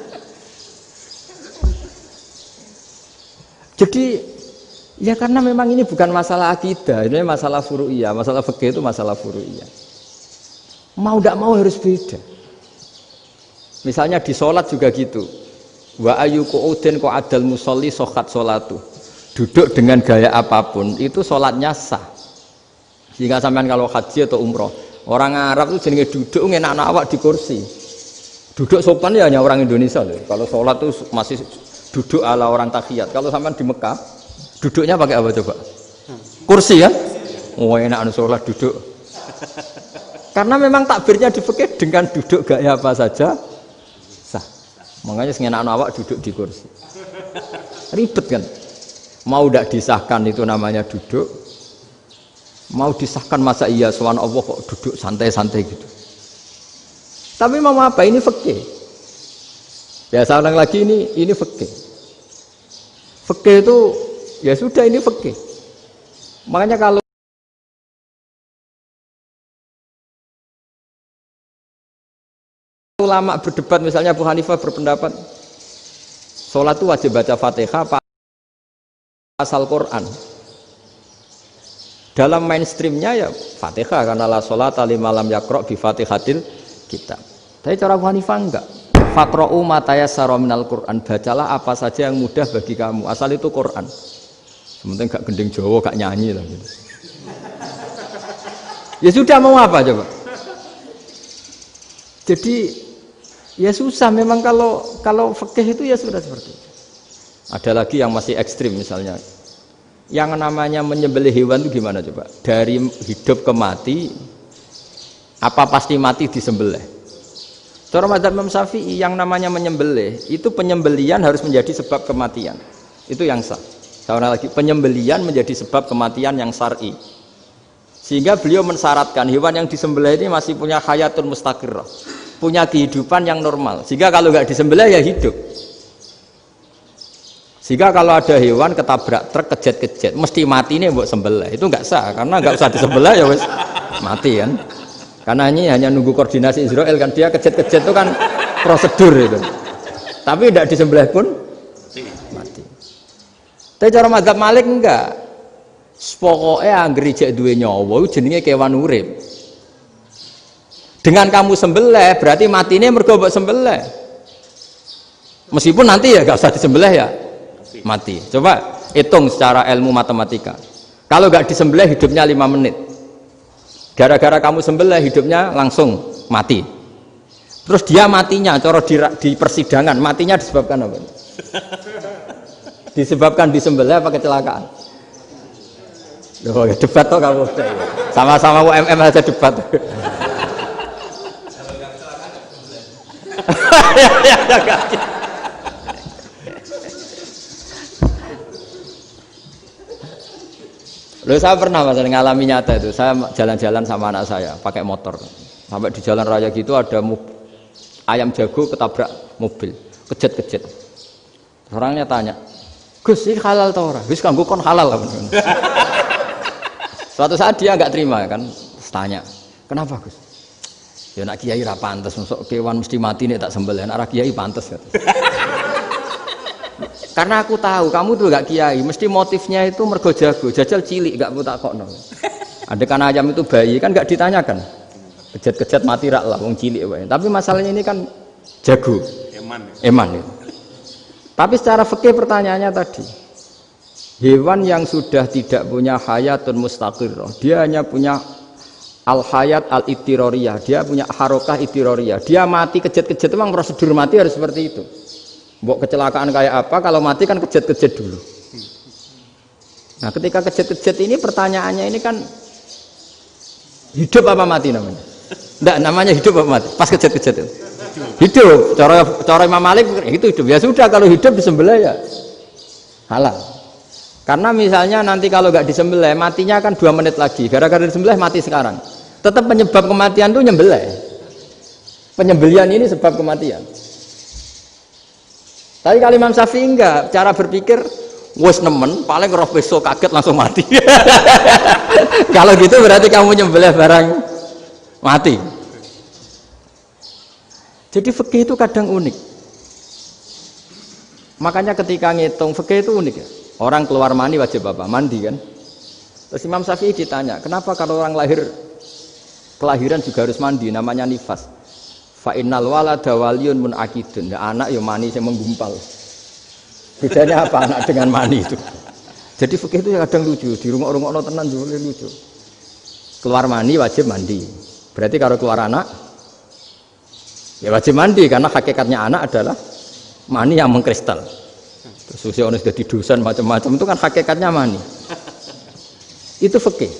Jadi ya karena memang ini bukan masalah akidah, ini masalah furu'iyah, masalah fikih itu masalah furu'iyah. Mau tidak mau harus beda. Misalnya di sholat juga gitu. Wa ayu qu'udin qu'adal musolli sokat sholatu. Duduk dengan gaya apapun itu sholatnya sah. Sehingga sampean kalau haji atau umroh, orang Arab itu jenenge duduk ngenak awak di kursi. Duduk sopan ya hanya orang Indonesia loh. Kalau sholat itu masih duduk ala orang tahiyat. Kalau sampean di Mekah, duduknya pakai apa coba? Kursi ya? Oh enak sholat duduk. Karena memang takbirnya di fikih dengan duduk gaya apa saja sah. Makanya sengenak awak duduk di kursi. Ribet kan? Mau tidak disahkan itu namanya duduk. Mau disahkan masa iya sowan Allah kok duduk santai-santai gitu. Tapi mau apa? Ini fikih. Ya sekarang lagi ini fikih. Fikih itu ya sudah ini fikih. Makanya kalau ulama berdebat, misalnya Abu Hanifah berpendapat sholat itu wajib baca Fatihah pasal Quran. Dalam mainstreamnya ya Fatihah karena la sholata liman lam yaqra bi Fatihatil kitab. Tapi cara Abu Hanifah enggak. Faqra'u ma tayassara minal Quran, bacalah apa saja yang mudah bagi kamu, asal itu Quran. Sementing gak gending Jawa, gak nyanyi lah gitu. Ya sudah, mau apa coba? Jadi ya susah memang kalau fikih itu ya sudah seperti itu. Ada lagi yang masih ekstrim misalnya. Yang namanya menyembelih hewan itu gimana coba? Dari hidup ke mati Apa pasti mati disembelih? Cara mazhab Imam Syafi'i yang namanya menyembelih itu penyembelian harus menjadi sebab kematian. Itu yang sah. Seorang lagi penyembelian menjadi sebab kematian yang syar'i. Sehingga beliau mensyaratkan hewan yang disembelih ini masih punya hayatun mustaqirrah, punya kehidupan yang normal. Sehingga kalau nggak disembelih ya hidup. Sehingga kalau ada hewan ketabrak truk kejet-kejet, mesti mati ini buat sembelih. Itu nggak sah karena nggak usah disembelih ya wes mati kan. Karena ini hanya nunggu koordinasi Israel kan, dia kejet-kejet itu kan prosedur itu. Tapi tidak disembelih pun mati. Tapi cara mazhab Malik enggak. Pokoknya anggere jek duwe nyawa jenenge kewan urip. Dengan kamu sembelih berarti matine mergo mbok sembelih. Meskipun nanti ya enggak usah disembelih ya mati. Coba hitung secara ilmu matematika. Kalau enggak disembelih hidupnya 5 menit. Gara-gara kamu sembelih hidupnya langsung mati. Terus dia matinya cara di persidangan matinya disebabkan apa? Disebabkan disembelih apa kecelakaan? Loh, debat toh kamu. Sama-sama UMM aja debat. Loh, saya pernah Mas ngalami nyata itu. Saya jalan-jalan sama anak saya pakai motor. Sampai di jalan raya gitu ada ayam jago ketabrak mobil, kejet-kejet. Orangnya tanya, "Gus, ini halal tau ora?" "Wis kanggo kon halal." Suatu saat dia nggak terima kan, terus tanya, "Kenapa Gus?" "Ya nak kiai ra pantes, mosok kewan mesti mati nek tak sembelih, nak kiai pantes." Karena aku tahu kamu tuh gak kiai, mesti motifnya itu mergo jago, jajal cilik gak tak kokno. Ada kan ayam itu bayi kan gak ditanyakan, kejet-kejet mati rak lah, wong cilik wae. Tapi masalahnya ini kan jago, eman ya. Tapi secara fikih pertanyaannya tadi, hewan yang sudah tidak punya hayatun mustaqirrah, dia hanya punya al-hayat al-ittiroriyah, dia punya harokah ittiroriyah, dia mati kejet-kejet memang prosedur mati harus seperti itu. Mbok kecelakaan kayak apa, kalau mati kan kejet-kejet dulu. Nah ketika kejet-kejet ini pertanyaannya ini kan hidup apa mati namanya? Enggak, namanya hidup apa mati? Pas kejet-kejet itu hidup. Cara Imam Malik itu hidup. Ya sudah, kalau hidup disembelih ya halal. Karena misalnya nanti kalau nggak disembelih matinya kan 2 menit lagi, gara-gara disembelih mati sekarang. Tetap penyebab kematian itu nyembelih. Penyembelian ini sebab kematian. Tapi kalau Imam Syafi'i enggak, cara berpikir wes nemen, paling roh besok kaget langsung mati. Kalau gitu berarti kamu nyembelih barang mati. Jadi fikih itu kadang unik. Makanya ketika ngitung fikih itu unik ya. Orang keluar mani wajib apa? Mandi kan. Terus Imam Syafi'i ditanya, kenapa kalau orang kelahiran juga harus mandi? Namanya nifas. Fa innal walada waliyun munakidun. Ya, anak ya mani yang menggumpal. Bedanya apa anak dengan mani itu? Jadi fikih itu kadang lucu, di rumah-rumah tenan juga lucu. Keluar mani wajib mandi. Berarti kalau keluar anak ya wajib mandi karena hakikatnya anak adalah mani yang mengkristal. Terus usia orang sudah dosen macam-macam itu kan hakikatnya mani. Itu fikih.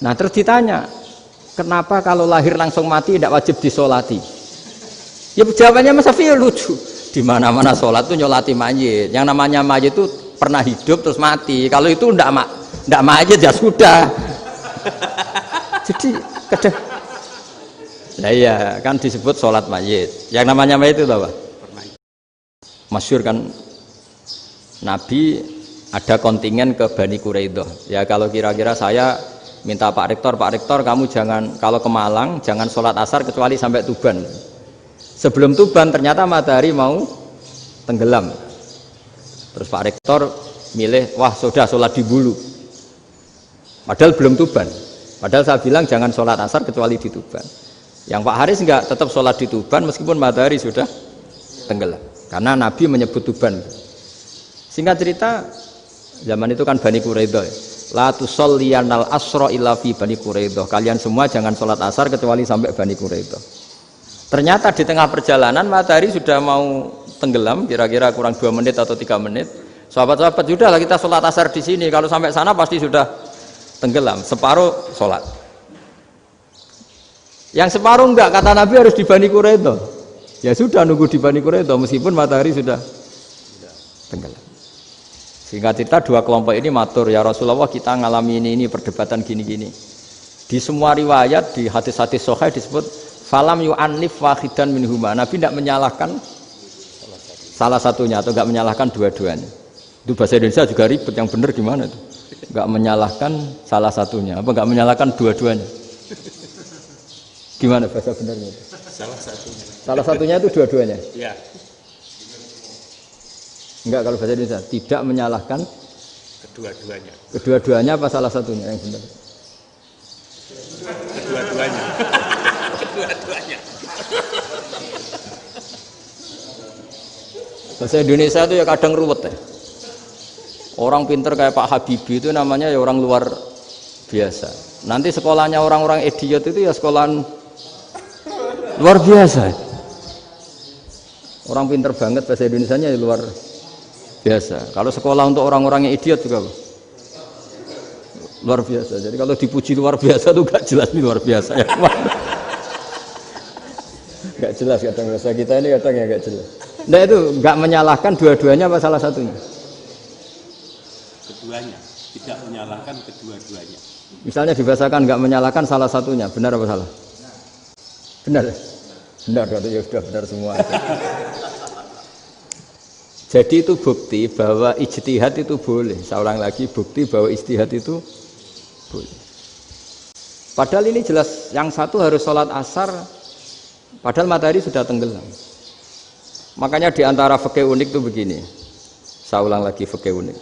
Nah terus ditanya, kenapa kalau lahir langsung mati tidak wajib disolati? Ya jawabannya Mas Syafi'i lucu. Di mana-mana sholat itu nyolati mayit. Yang namanya mayit itu pernah hidup terus mati. Kalau itu tidak mayit ya sudah. Jadi kadang, nah iya kan disebut sholat mayit. Yang namanya mayit itu apa? Masyhur kan Nabi ada kontingen ke Bani Quraidah. Ya kalau kira-kira saya minta Pak Rektor kamu jangan kalau ke Malang jangan sholat asar kecuali sampai Tuban. Sebelum Tuban ternyata matahari mau tenggelam. Terus Pak Rektor milih, wah sudah sholat di Bulu. Padahal belum Tuban. Padahal saya bilang jangan sholat asar kecuali di Tuban. Yang Pak Haris enggak, tetap sholat di Tuban meskipun matahari sudah tenggelam. Karena Nabi menyebut Tuban. Singkat cerita, zaman itu kan Bani Quraidah. La tusolliyanal asra illa fi Bani Quraidah. Kalian semua jangan sholat asar kecuali sampai Bani Quraidah. Ternyata di tengah perjalanan matahari sudah mau tenggelam, kira-kira kurang 2 menit atau 3 menit. Sahabat-sahabat, sudahlah kita sholat asar di sini. Kalau sampai sana pasti sudah tenggelam. Separuh sholat. Yang separuh enggak, kata Nabi harus di Bani Quraidah. Ya sudah nunggu di Bani Quraidah meskipun matahari sudah tenggelam. Singkat cerita dua kelompok ini matur, ya Rasulullah kita ngalami ini perdebatan gini-gini. Di semua riwayat di hadis-hadis sahih disebut falam yu'annif wahidan minhuma. Nabi tidak menyalahkan salah satunya atau enggak menyalahkan dua-duanya. Itu bahasa Indonesia juga ribet, yang benar gimana itu? Enggak menyalahkan salah satunya, apa enggak menyalahkan dua-duanya? Gimana bahasa benernya? Salah satunya. Salah satunya itu dua-duanya? Ya. Enggak, kalau bahasa Indonesia tidak menyalahkan Kedua-duanya. kedua-duanya apa salah satunya yang benar? Kedua-duanya. Kedua-duanya. Bahasa Indonesia itu ya kadang ruwet ya. Orang pinter kayak Pak Habibie itu namanya ya orang luar biasa. Nanti sekolahnya orang-orang idiot itu ya sekolahan luar biasa. Orang pinter banget bahasa Indonesianya ya luar biasa. Kalau sekolah untuk orang-orang yang idiot juga luar biasa. Jadi kalau dipuji luar biasa tuh gak jelas ini luar biasa ya. Gak jelas kadang bahasa kita ini kadang ya gak jelas. Nah itu gak menyalahkan dua-duanya apa salah satunya? Keduanya. Tidak menyalahkan kedua-duanya. Misalnya dibahasakan gak menyalahkan salah satunya, benar apa salah? Benar. Benar, ya sudah benar semua. Jadi itu bukti bahwa ijtihad itu boleh. Saya ulang lagi, bukti bahwa ijtihad itu boleh. Padahal ini jelas, yang satu harus sholat asar, padahal matahari sudah tenggelam. Makanya di antara fikih unik itu begini. Saya ulang lagi fikih unik.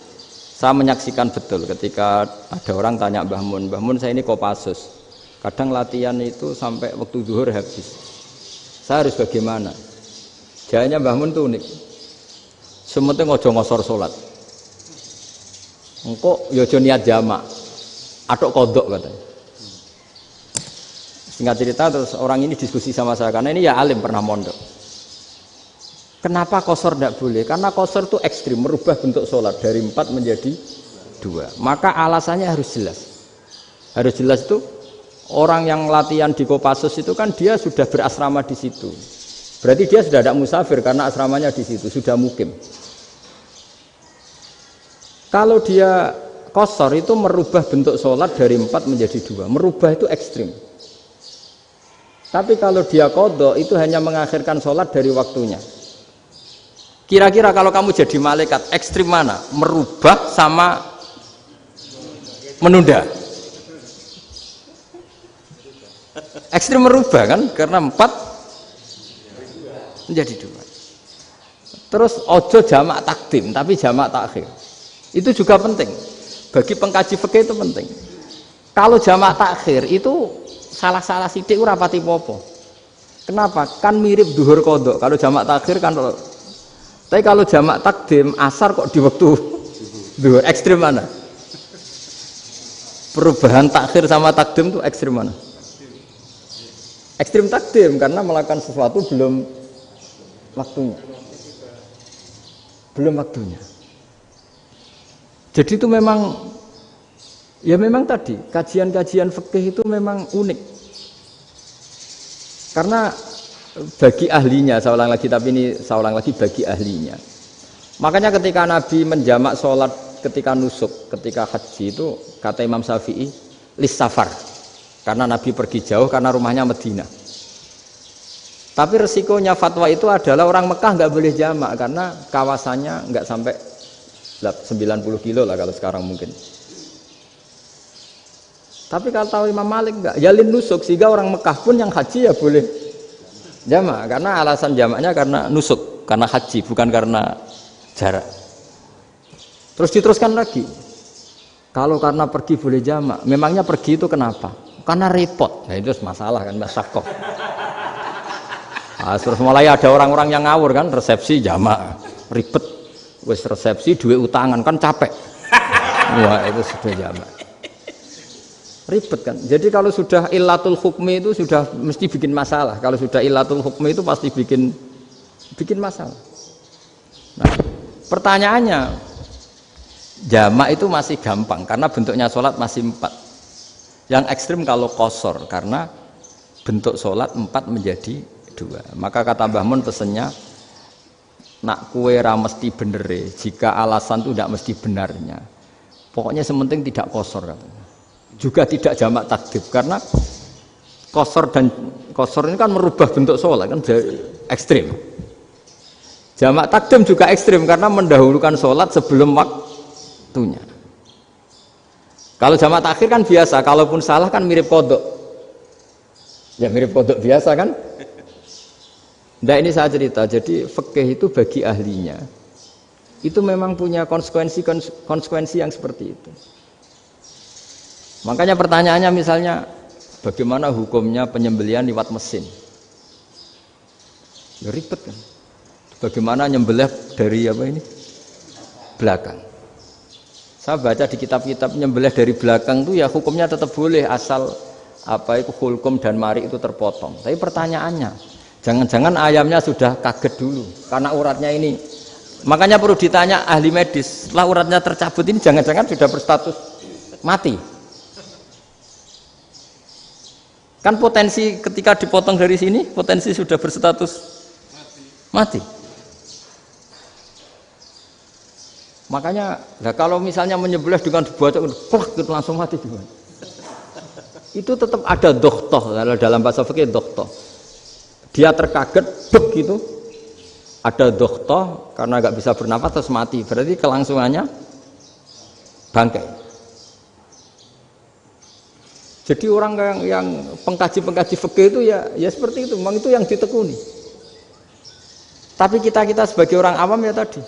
Saya menyaksikan betul ketika ada orang tanya Mbah Mun saya ini Kopassus. Kadang latihan itu sampai waktu zuhur habis. Saya harus bagaimana? Jawabnya Mbah Mun itu unik. Sementing ojo ngosor sholat. Engkau yojo niat jamak, atok kodok katanya. Singkat cerita terus orang ini diskusi sama saya karena ini ya alim pernah mondok. Kenapa kosor tidak boleh? Karena kosor itu ekstrim, merubah bentuk sholat dari 4 menjadi 2. Maka alasannya harus jelas. Harus jelas itu orang yang latihan di Kopassus itu kan dia sudah berasrama di situ. Berarti dia sudah tidak musafir karena asramanya di situ, sudah mukim. Kalau dia kosor itu merubah bentuk sholat dari 4 menjadi 2. Merubah itu ekstrim. Tapi kalau dia qadha itu hanya mengakhirkan sholat dari waktunya. Kira-kira kalau kamu jadi malaikat, ekstrim mana? Merubah sama menunda? Ekstrim merubah kan? Karena 4 menjadi 2. Terus ojo jamak takdim, tapi jamak takhir. Itu juga penting. Bagi pengkaji fikih itu penting. Kalau jamak takhir itu salah-salah sidik ora pati popo. Kenapa? Kan mirip duhur qadha. Kalau jamak takhir kan. Tapi kalau jamak takdim asar kok di waktu duhur, ekstrim mana? Perubahan takhir sama takdim itu ekstrim mana? Ekstrim takdim karena melakukan sesuatu belum waktunya. Belum waktunya. Jadi itu memang ya memang tadi kajian-kajian fikih itu memang unik. Karena bagi ahlinya, saya ulang lagi tapi ini saya ulang lagi bagi ahlinya. Makanya ketika Nabi menjamak sholat ketika nusuk, ketika haji itu kata Imam Syafi'i lis safar. Karena Nabi pergi jauh karena rumahnya Madinah. Tapi resikonya fatwa itu adalah orang Mekah nggak boleh jamak karena kawasannya nggak sampai 90 kilo lah kalau sekarang mungkin. Tapi kalau tahu Imam Malik nggak, jalin nusuk sehingga orang Mekah pun yang haji ya boleh jamak karena alasan jamaknya karena nusuk, karena haji bukan karena jarak. Terus diteruskan lagi. Kalau karena pergi boleh jamak, memangnya pergi itu kenapa? Karena repot. Nah itu masalah kan masyakoh. Nah, terus mulai ada orang-orang yang ngawur kan resepsi jamak, ribet. Wes resepsi duit utangan kan capek. Wah itu sudah jamak. Ribet kan. Jadi kalau sudah illatul hukmi itu sudah mesti bikin masalah. Kalau sudah illatul hukmi itu pasti bikin masalah. Nah, pertanyaannya, jamak itu masih gampang karena bentuknya sholat masih 4. Yang ekstrim kalau qasar karena bentuk sholat 4 menjadi 2. Maka kata Mbah Mun pesennya, nak kue ra mesti bener, jika alasan itu tidak mesti benarnya. Pokoknya sementing tidak kosor katanya. Juga tidak jamak takdim karena kosor ini kan merubah bentuk sholat kan ekstrim. Jamak takdim juga ekstrim karena mendahulukan sholat sebelum waktunya. Kalau jamak takhir kan biasa, kalaupun salah kan mirip kodok. Ya mirip kodok biasa kan. Nah ini saya cerita, jadi fikih itu bagi ahlinya itu memang punya konsekuensi yang seperti itu. Makanya pertanyaannya misalnya bagaimana hukumnya penyembelihan lewat mesin? Ya ribet kan. Bagaimana nyembelih dari apa ini? Belakang. Saya baca di kitab-kitab nyembelih dari belakang itu ya hukumnya tetap boleh asal apa itu hulkum dan mari itu terpotong. Tapi pertanyaannya, jangan-jangan ayamnya sudah kaget dulu karena uratnya ini. Makanya perlu ditanya ahli medis, setelah uratnya tercabut ini jangan-jangan sudah berstatus mati. Kan potensi ketika dipotong dari sini, potensi sudah berstatus mati. Makanya, nah kalau misalnya menyembelih dengan dibaca, plak gitu langsung mati gimana? Itu tetap ada dokhtoh, dalam bahasa fikih dokhtoh. Dia terkaget, gitu, ada dokhtoh karena nggak bisa bernafas terus mati. Berarti kelangsungannya bangkai. Jadi orang yang pengkaji fikih itu ya seperti itu, memang itu yang ditekuni. Tapi kita sebagai orang awam ya tadi.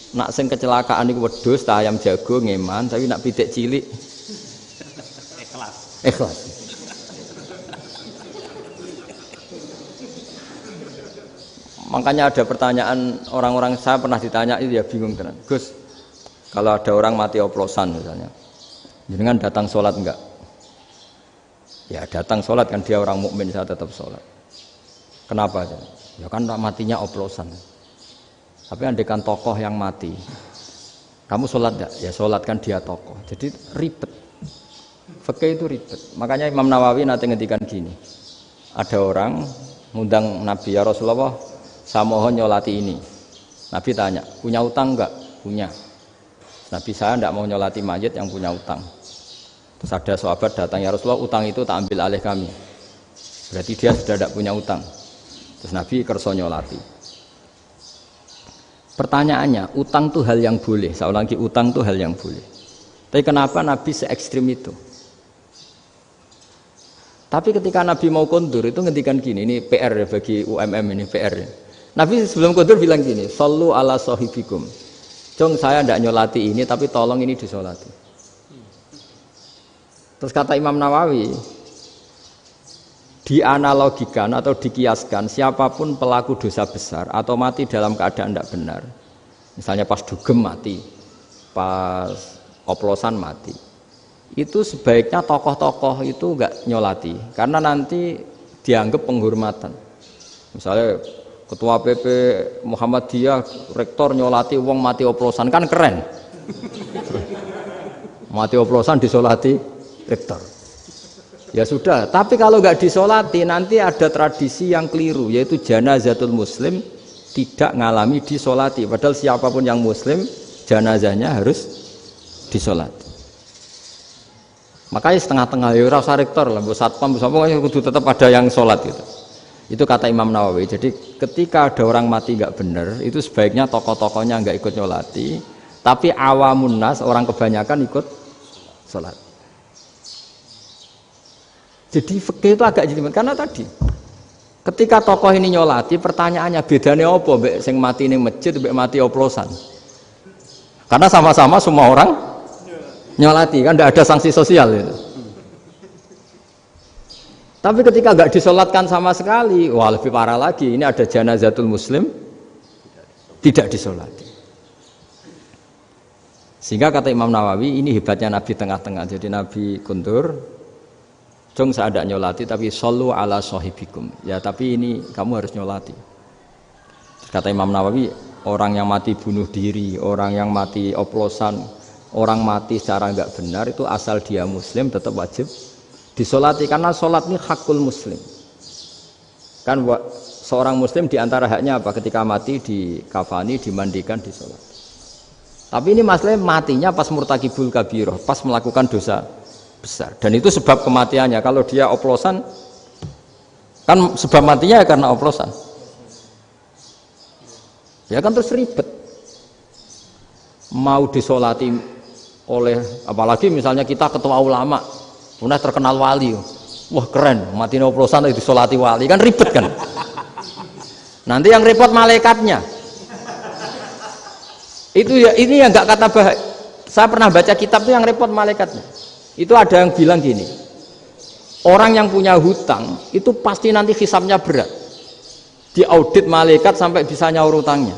Nak sing kecelakaan iku wedhus ta ayam jago ngeman, tapi nak pitik cilik ikhlas. Makanya ada pertanyaan orang-orang, saya pernah ditanya itu ya bingung tenan. Gus, kalau ada orang mati oplosan misalnya, jenengan datang sholat enggak? Ya datang sholat kan, dia orang mukmin, saya tetap sholat. Kenapa? Ya kan matinya oplosan. Tapi andaikan tokoh yang mati, kamu sholat enggak? Ya sholat kan dia tokoh. Jadi ribet. Fikih itu ribet. Makanya Imam Nawawi nanti ngendikan gini. Ada orang ngundang Nabi, ya Rasulullah, saya mohon nyolati ini. Nabi tanya, punya utang enggak? Punya. Nabi, saya enggak mau nyolati mayit yang punya utang. Terus ada sahabat datang, ya Rasulullah, utang itu tak ambil alih kami. Berarti dia sudah tidak punya utang. Terus Nabi kerso nyolati. Pertanyaannya, utang itu hal yang boleh. Saya ulangi, utang itu hal yang boleh. Tapi kenapa Nabi se-ekstrim itu? Tapi ketika Nabi mau kondur itu ngendikan gini, ini PR ya bagi UMM ini PR ya. Nabi sebelum kondur bilang gini, sallu ala sahibikum. Jong saya tidak nyolati ini, tapi tolong ini disolati. Terus kata Imam Nawawi, dianalogikan atau dikiaskan siapapun pelaku dosa besar atau mati dalam keadaan tidak benar, misalnya pas dugem mati, pas oplosan mati, itu sebaiknya tokoh-tokoh itu enggak nyolati karena nanti dianggap penghormatan. Misalnya ketua PP Muhammadiyah rektor nyolati wong mati oplosan kan keren. Mati oplosan disolati rektor. Ya sudah, tapi kalau nggak disolati nanti ada tradisi yang keliru, yaitu janazatul muslim tidak ngalami disolati. Padahal siapapun yang muslim, janazahnya harus disolati. Makanya setengah-tengah, ya rasa rektor lah, satpam, pokoknya kudu tetap ada yang sholat gitu. Itu kata Imam Nawawi. Jadi ketika ada orang mati nggak benar, itu sebaiknya tokoh-tokohnya nggak ikut nyolati, tapi awamun nas, orang kebanyakan ikut sholat. Jadi fikih itu agak jelimet karena tadi ketika tokoh ini nyolati, pertanyaannya bedanya apa mbek sing mati ning masjid mbek mati oplosan? Karena sama-sama semua orang nyolati kan tidak ada sanksi sosial itu. Tapi ketika enggak disolatkan sama sekali, wah lebih parah lagi, ini ada janazatul muslim tidak disolati. Sehingga kata Imam Nawawi, ini hebatnya Nabi tengah-tengah. Jadi Nabi kundur, jong saya tidak nyolati, tapi sallu ala sahibikum. Ya tapi ini kamu harus nyolati. Kata Imam Nawawi, orang yang mati bunuh diri, orang yang mati oplosan, orang mati secara enggak benar itu asal dia muslim tetap wajib disolati karena sholat ini hakul muslim. Kan seorang muslim diantara haknya apa? Ketika mati dikafani, dimandikan, disolat. Tapi ini masalahnya matinya pas murtakibul kabiroh, pas melakukan dosa besar. Dan itu sebab kematiannya. Kalau dia oplosan, kan sebab matinya karena oplosan. Ya kan terus ribet. Mau disolati oleh, apalagi misalnya kita ketua ulama, punya terkenal wali, wah keren, mati oplosan itu disolati wali, kan ribet kan. Nanti yang repot malaikatnya. Itu ya, ini yang nggak kata bahaya. Saya pernah baca kitab itu yang repot malaikatnya. Itu ada yang bilang gini, orang yang punya hutang itu pasti nanti hisabnya berat. Diaudit malaikat sampai bisa nyaur hutangnya.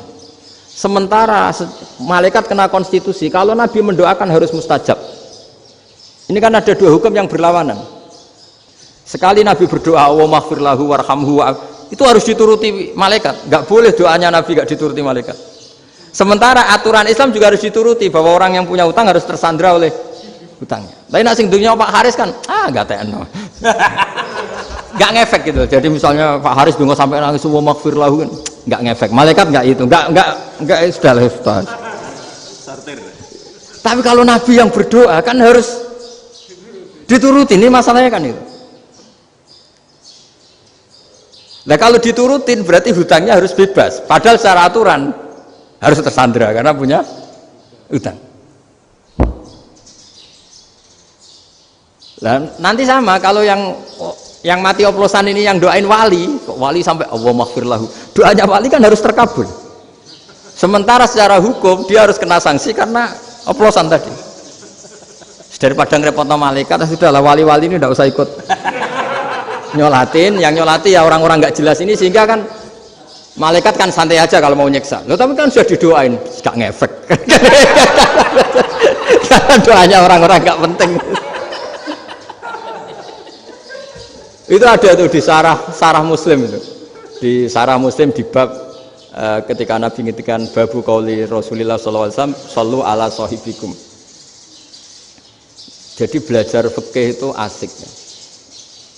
Sementara malaikat kena konstitusi, kalau Nabi mendoakan harus mustajab. Ini kan ada dua hukum yang berlawanan. Sekali Nabi berdoa, wa maghfir lahu warhamhu, itu harus dituruti malaikat. Nggak boleh doanya Nabi nggak dituruti malaikat. Sementara aturan Islam juga harus dituruti, bahwa orang yang punya hutang harus tersandra oleh hutangnya. Tapi nak sing dunia Pak Haris kan, nggak tekno. Nggak ngefek gitu. Jadi misalnya Pak Haris dungo sampai nangis, wa maghfir lahu, kan nggak ngefek. Malaikat nggak itu, nggak sudah lah Ustaz. Tapi kalau Nabi yang berdoa kan harus dituruti. Ini masalahnya kan itu. Nah kalau diturutin berarti hutangnya harus bebas. Padahal secara aturan harus tersandra karena punya hutang. Nah, nanti sama kalau yang mati oplosan ini yang doain wali, kok wali sampai Allah maghfir lahu. Doanya wali kan harus terkabul. Sementara secara hukum dia harus kena sanksi karena oplosan tadi. Daripada ngerepotno malaikat, sudahlah wali-wali ini tidak usah ikut nyolatin. Yang nyolati ya orang-orang nggak jelas ini, sehingga kan malaikat kan santai aja kalau mau nyeksa. Loh tapi kan sudah didoain, gak ngefek. Karena doanya orang-orang gak penting. Itu ada tuh di sarah Muslim itu. Di sarah Muslim di bab ketika Nabi ngintikan babu qauli Rasulullah sallallahu alaihi wasallam, shallu ala sahibikum. Jadi belajar fikih itu asik ya.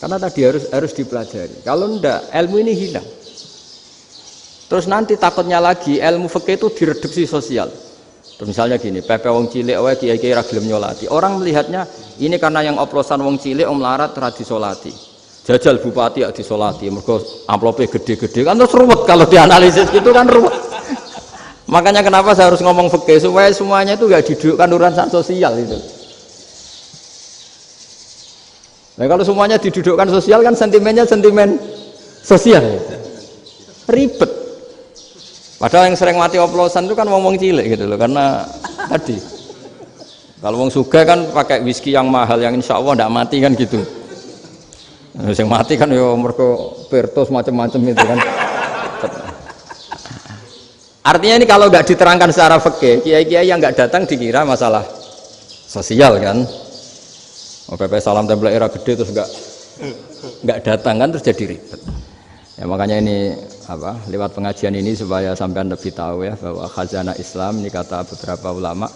Karena tadi harus dipelajari. Kalau enggak, ilmu ini hilang. Terus nanti takutnya lagi ilmu fikih itu direduksi sosial. Terus misalnya gini, pepe wong cilik wae kiai-kiai ra gelem nyolati. Orang melihatnya ini karena yang oplosan wong cilik om larat ra disolati. Jajal bupati ya disolati, mergo amplope gede-gede kan terus ruwet kalau dianalisis gitu kan ruwet. Makanya kenapa saya harus ngomong fikih supaya semuanya itu enggak didudukkan urusan sosial itu. Nah kalau semuanya didudukkan sosial kan sentimennya sentimen sosial. Ribet. Padahal yang sering mati oplosan itu kan wong-wong cilik gitu loh, karena tadi kalau wong sugih kan pakai whisky yang mahal yang insya Allah tidak mati kan gitu. Yang mati kan ya mergo pertos macam-macam itu kan. Artinya ini kalau nggak diterangkan secara fikih, kiai-kiai yang nggak datang dikira masalah sosial kan. PP salam tempel era gede terus nggak datang kan terus jadi ribet. Ya makanya ini apa lewat pengajian ini supaya sampean lebih tahu ya bahwa khazanah Islam ini kata beberapa ulama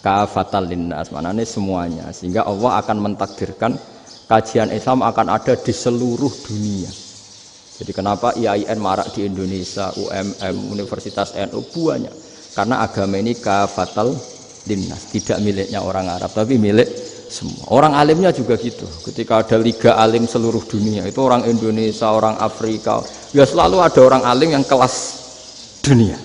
kafatal linnas, maknanya semuanya, sehingga Allah akan mentakdirkan kajian Islam akan ada di seluruh dunia. Jadi kenapa IAIN marak di Indonesia, UMM, Universitas NU banyak, karena agama ini kafatal linnas, tidak miliknya orang Arab tapi milik semua. Orang alimnya juga gitu. Ketika ada liga alim seluruh dunia, itu orang Indonesia, orang Afrika, ya selalu ada orang alim yang kelas dunia.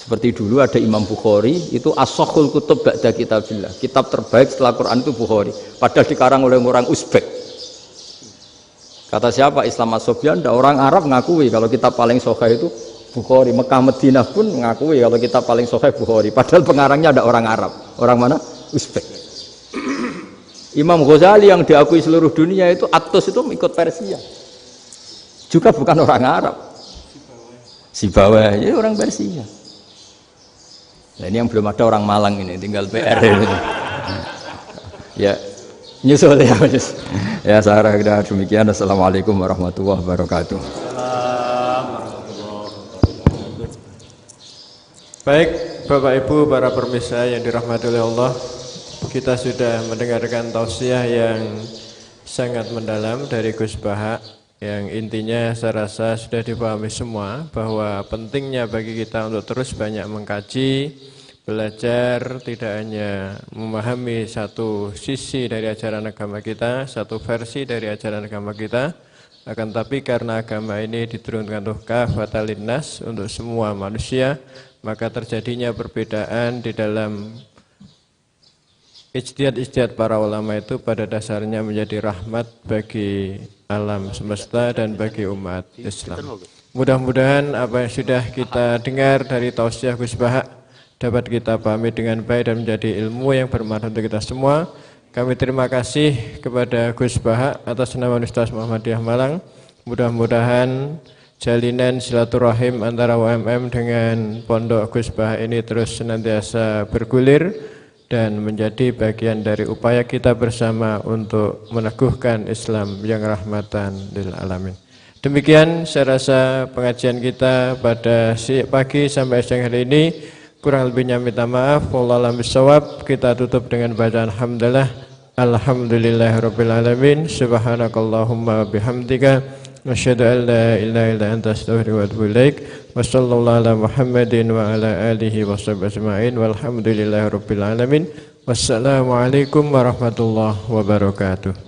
Seperti dulu ada Imam Bukhari, itu as-sakhul kutub ba'da kitabillah. Kitab terbaik setelah Quran itu Bukhari. Padahal dikarang oleh orang Uzbek. Kata siapa? Islam As-Sobyan, ada orang Arab ngakui kalau kitab paling sahih itu Bukhari. Mekah Madinah pun mengakui kalau kitab paling sahih Bukhari. Padahal pengarangnya ada orang Arab. Orang mana? Uzbek. Imam Ghazali yang diakui seluruh dunia itu Atos itu ikut Persia, juga bukan orang Arab. Sibawayh jadi orang Persia. Nah ini yang belum ada orang Malang ini, tinggal PR ini. Ya nyusul ya. Ya saya kira demikian. Assalamualaikum warahmatullahi wabarakatuh. Baik Bapak Ibu para pemirsa yang dirahmati oleh Allah, kita sudah mendengarkan tausiah yang sangat mendalam dari Gus Baha. yang intinya saya rasa sudah dipahami semua bahwa pentingnya bagi kita untuk terus banyak mengkaji, belajar, tidak hanya memahami satu sisi dari ajaran agama kita, satu versi dari ajaran agama kita, akan tapi karena agama ini diturunkan untuk kafatan linnas, untuk semua manusia, maka terjadinya perbedaan di dalam ijtihad para ulama itu pada dasarnya menjadi rahmat bagi alam semesta dan bagi umat Islam. Mudah-mudahan apa yang sudah kita dengar dari tausiah Gus Bahak dapat kita pahami dengan baik dan menjadi ilmu yang bermanfaat untuk kita semua. Kami terima kasih kepada Gus Bahak atas nama Universitas Muhammadiyah Malang. Mudah-mudahan jalinan silaturahim antara UMM dengan Pondok Gus Bahak ini terus senantiasa bergulir dan menjadi bagian dari upaya kita bersama untuk meneguhkan Islam yang rahmatan lil alamin. Demikian saya rasa pengajian kita pada pagi sampai siang hari ini. Kurang lebihnya minta maaf. Wallahu a'lam bishawab. Kita tutup dengan bacaan hamdalah. Alhamdulillahirabbil alamin. Subhanakallahumma bihamdika asyhadu an la ilaha illa anta astaghfiruka wa atubu ilaik. Wa sallallahu ala Muhammadin wa ala alihi wa sahbihi ajma'in. Walhamdulillahirabbil alamin. Wassalamualaikum warahmatullahi wabarakatuh.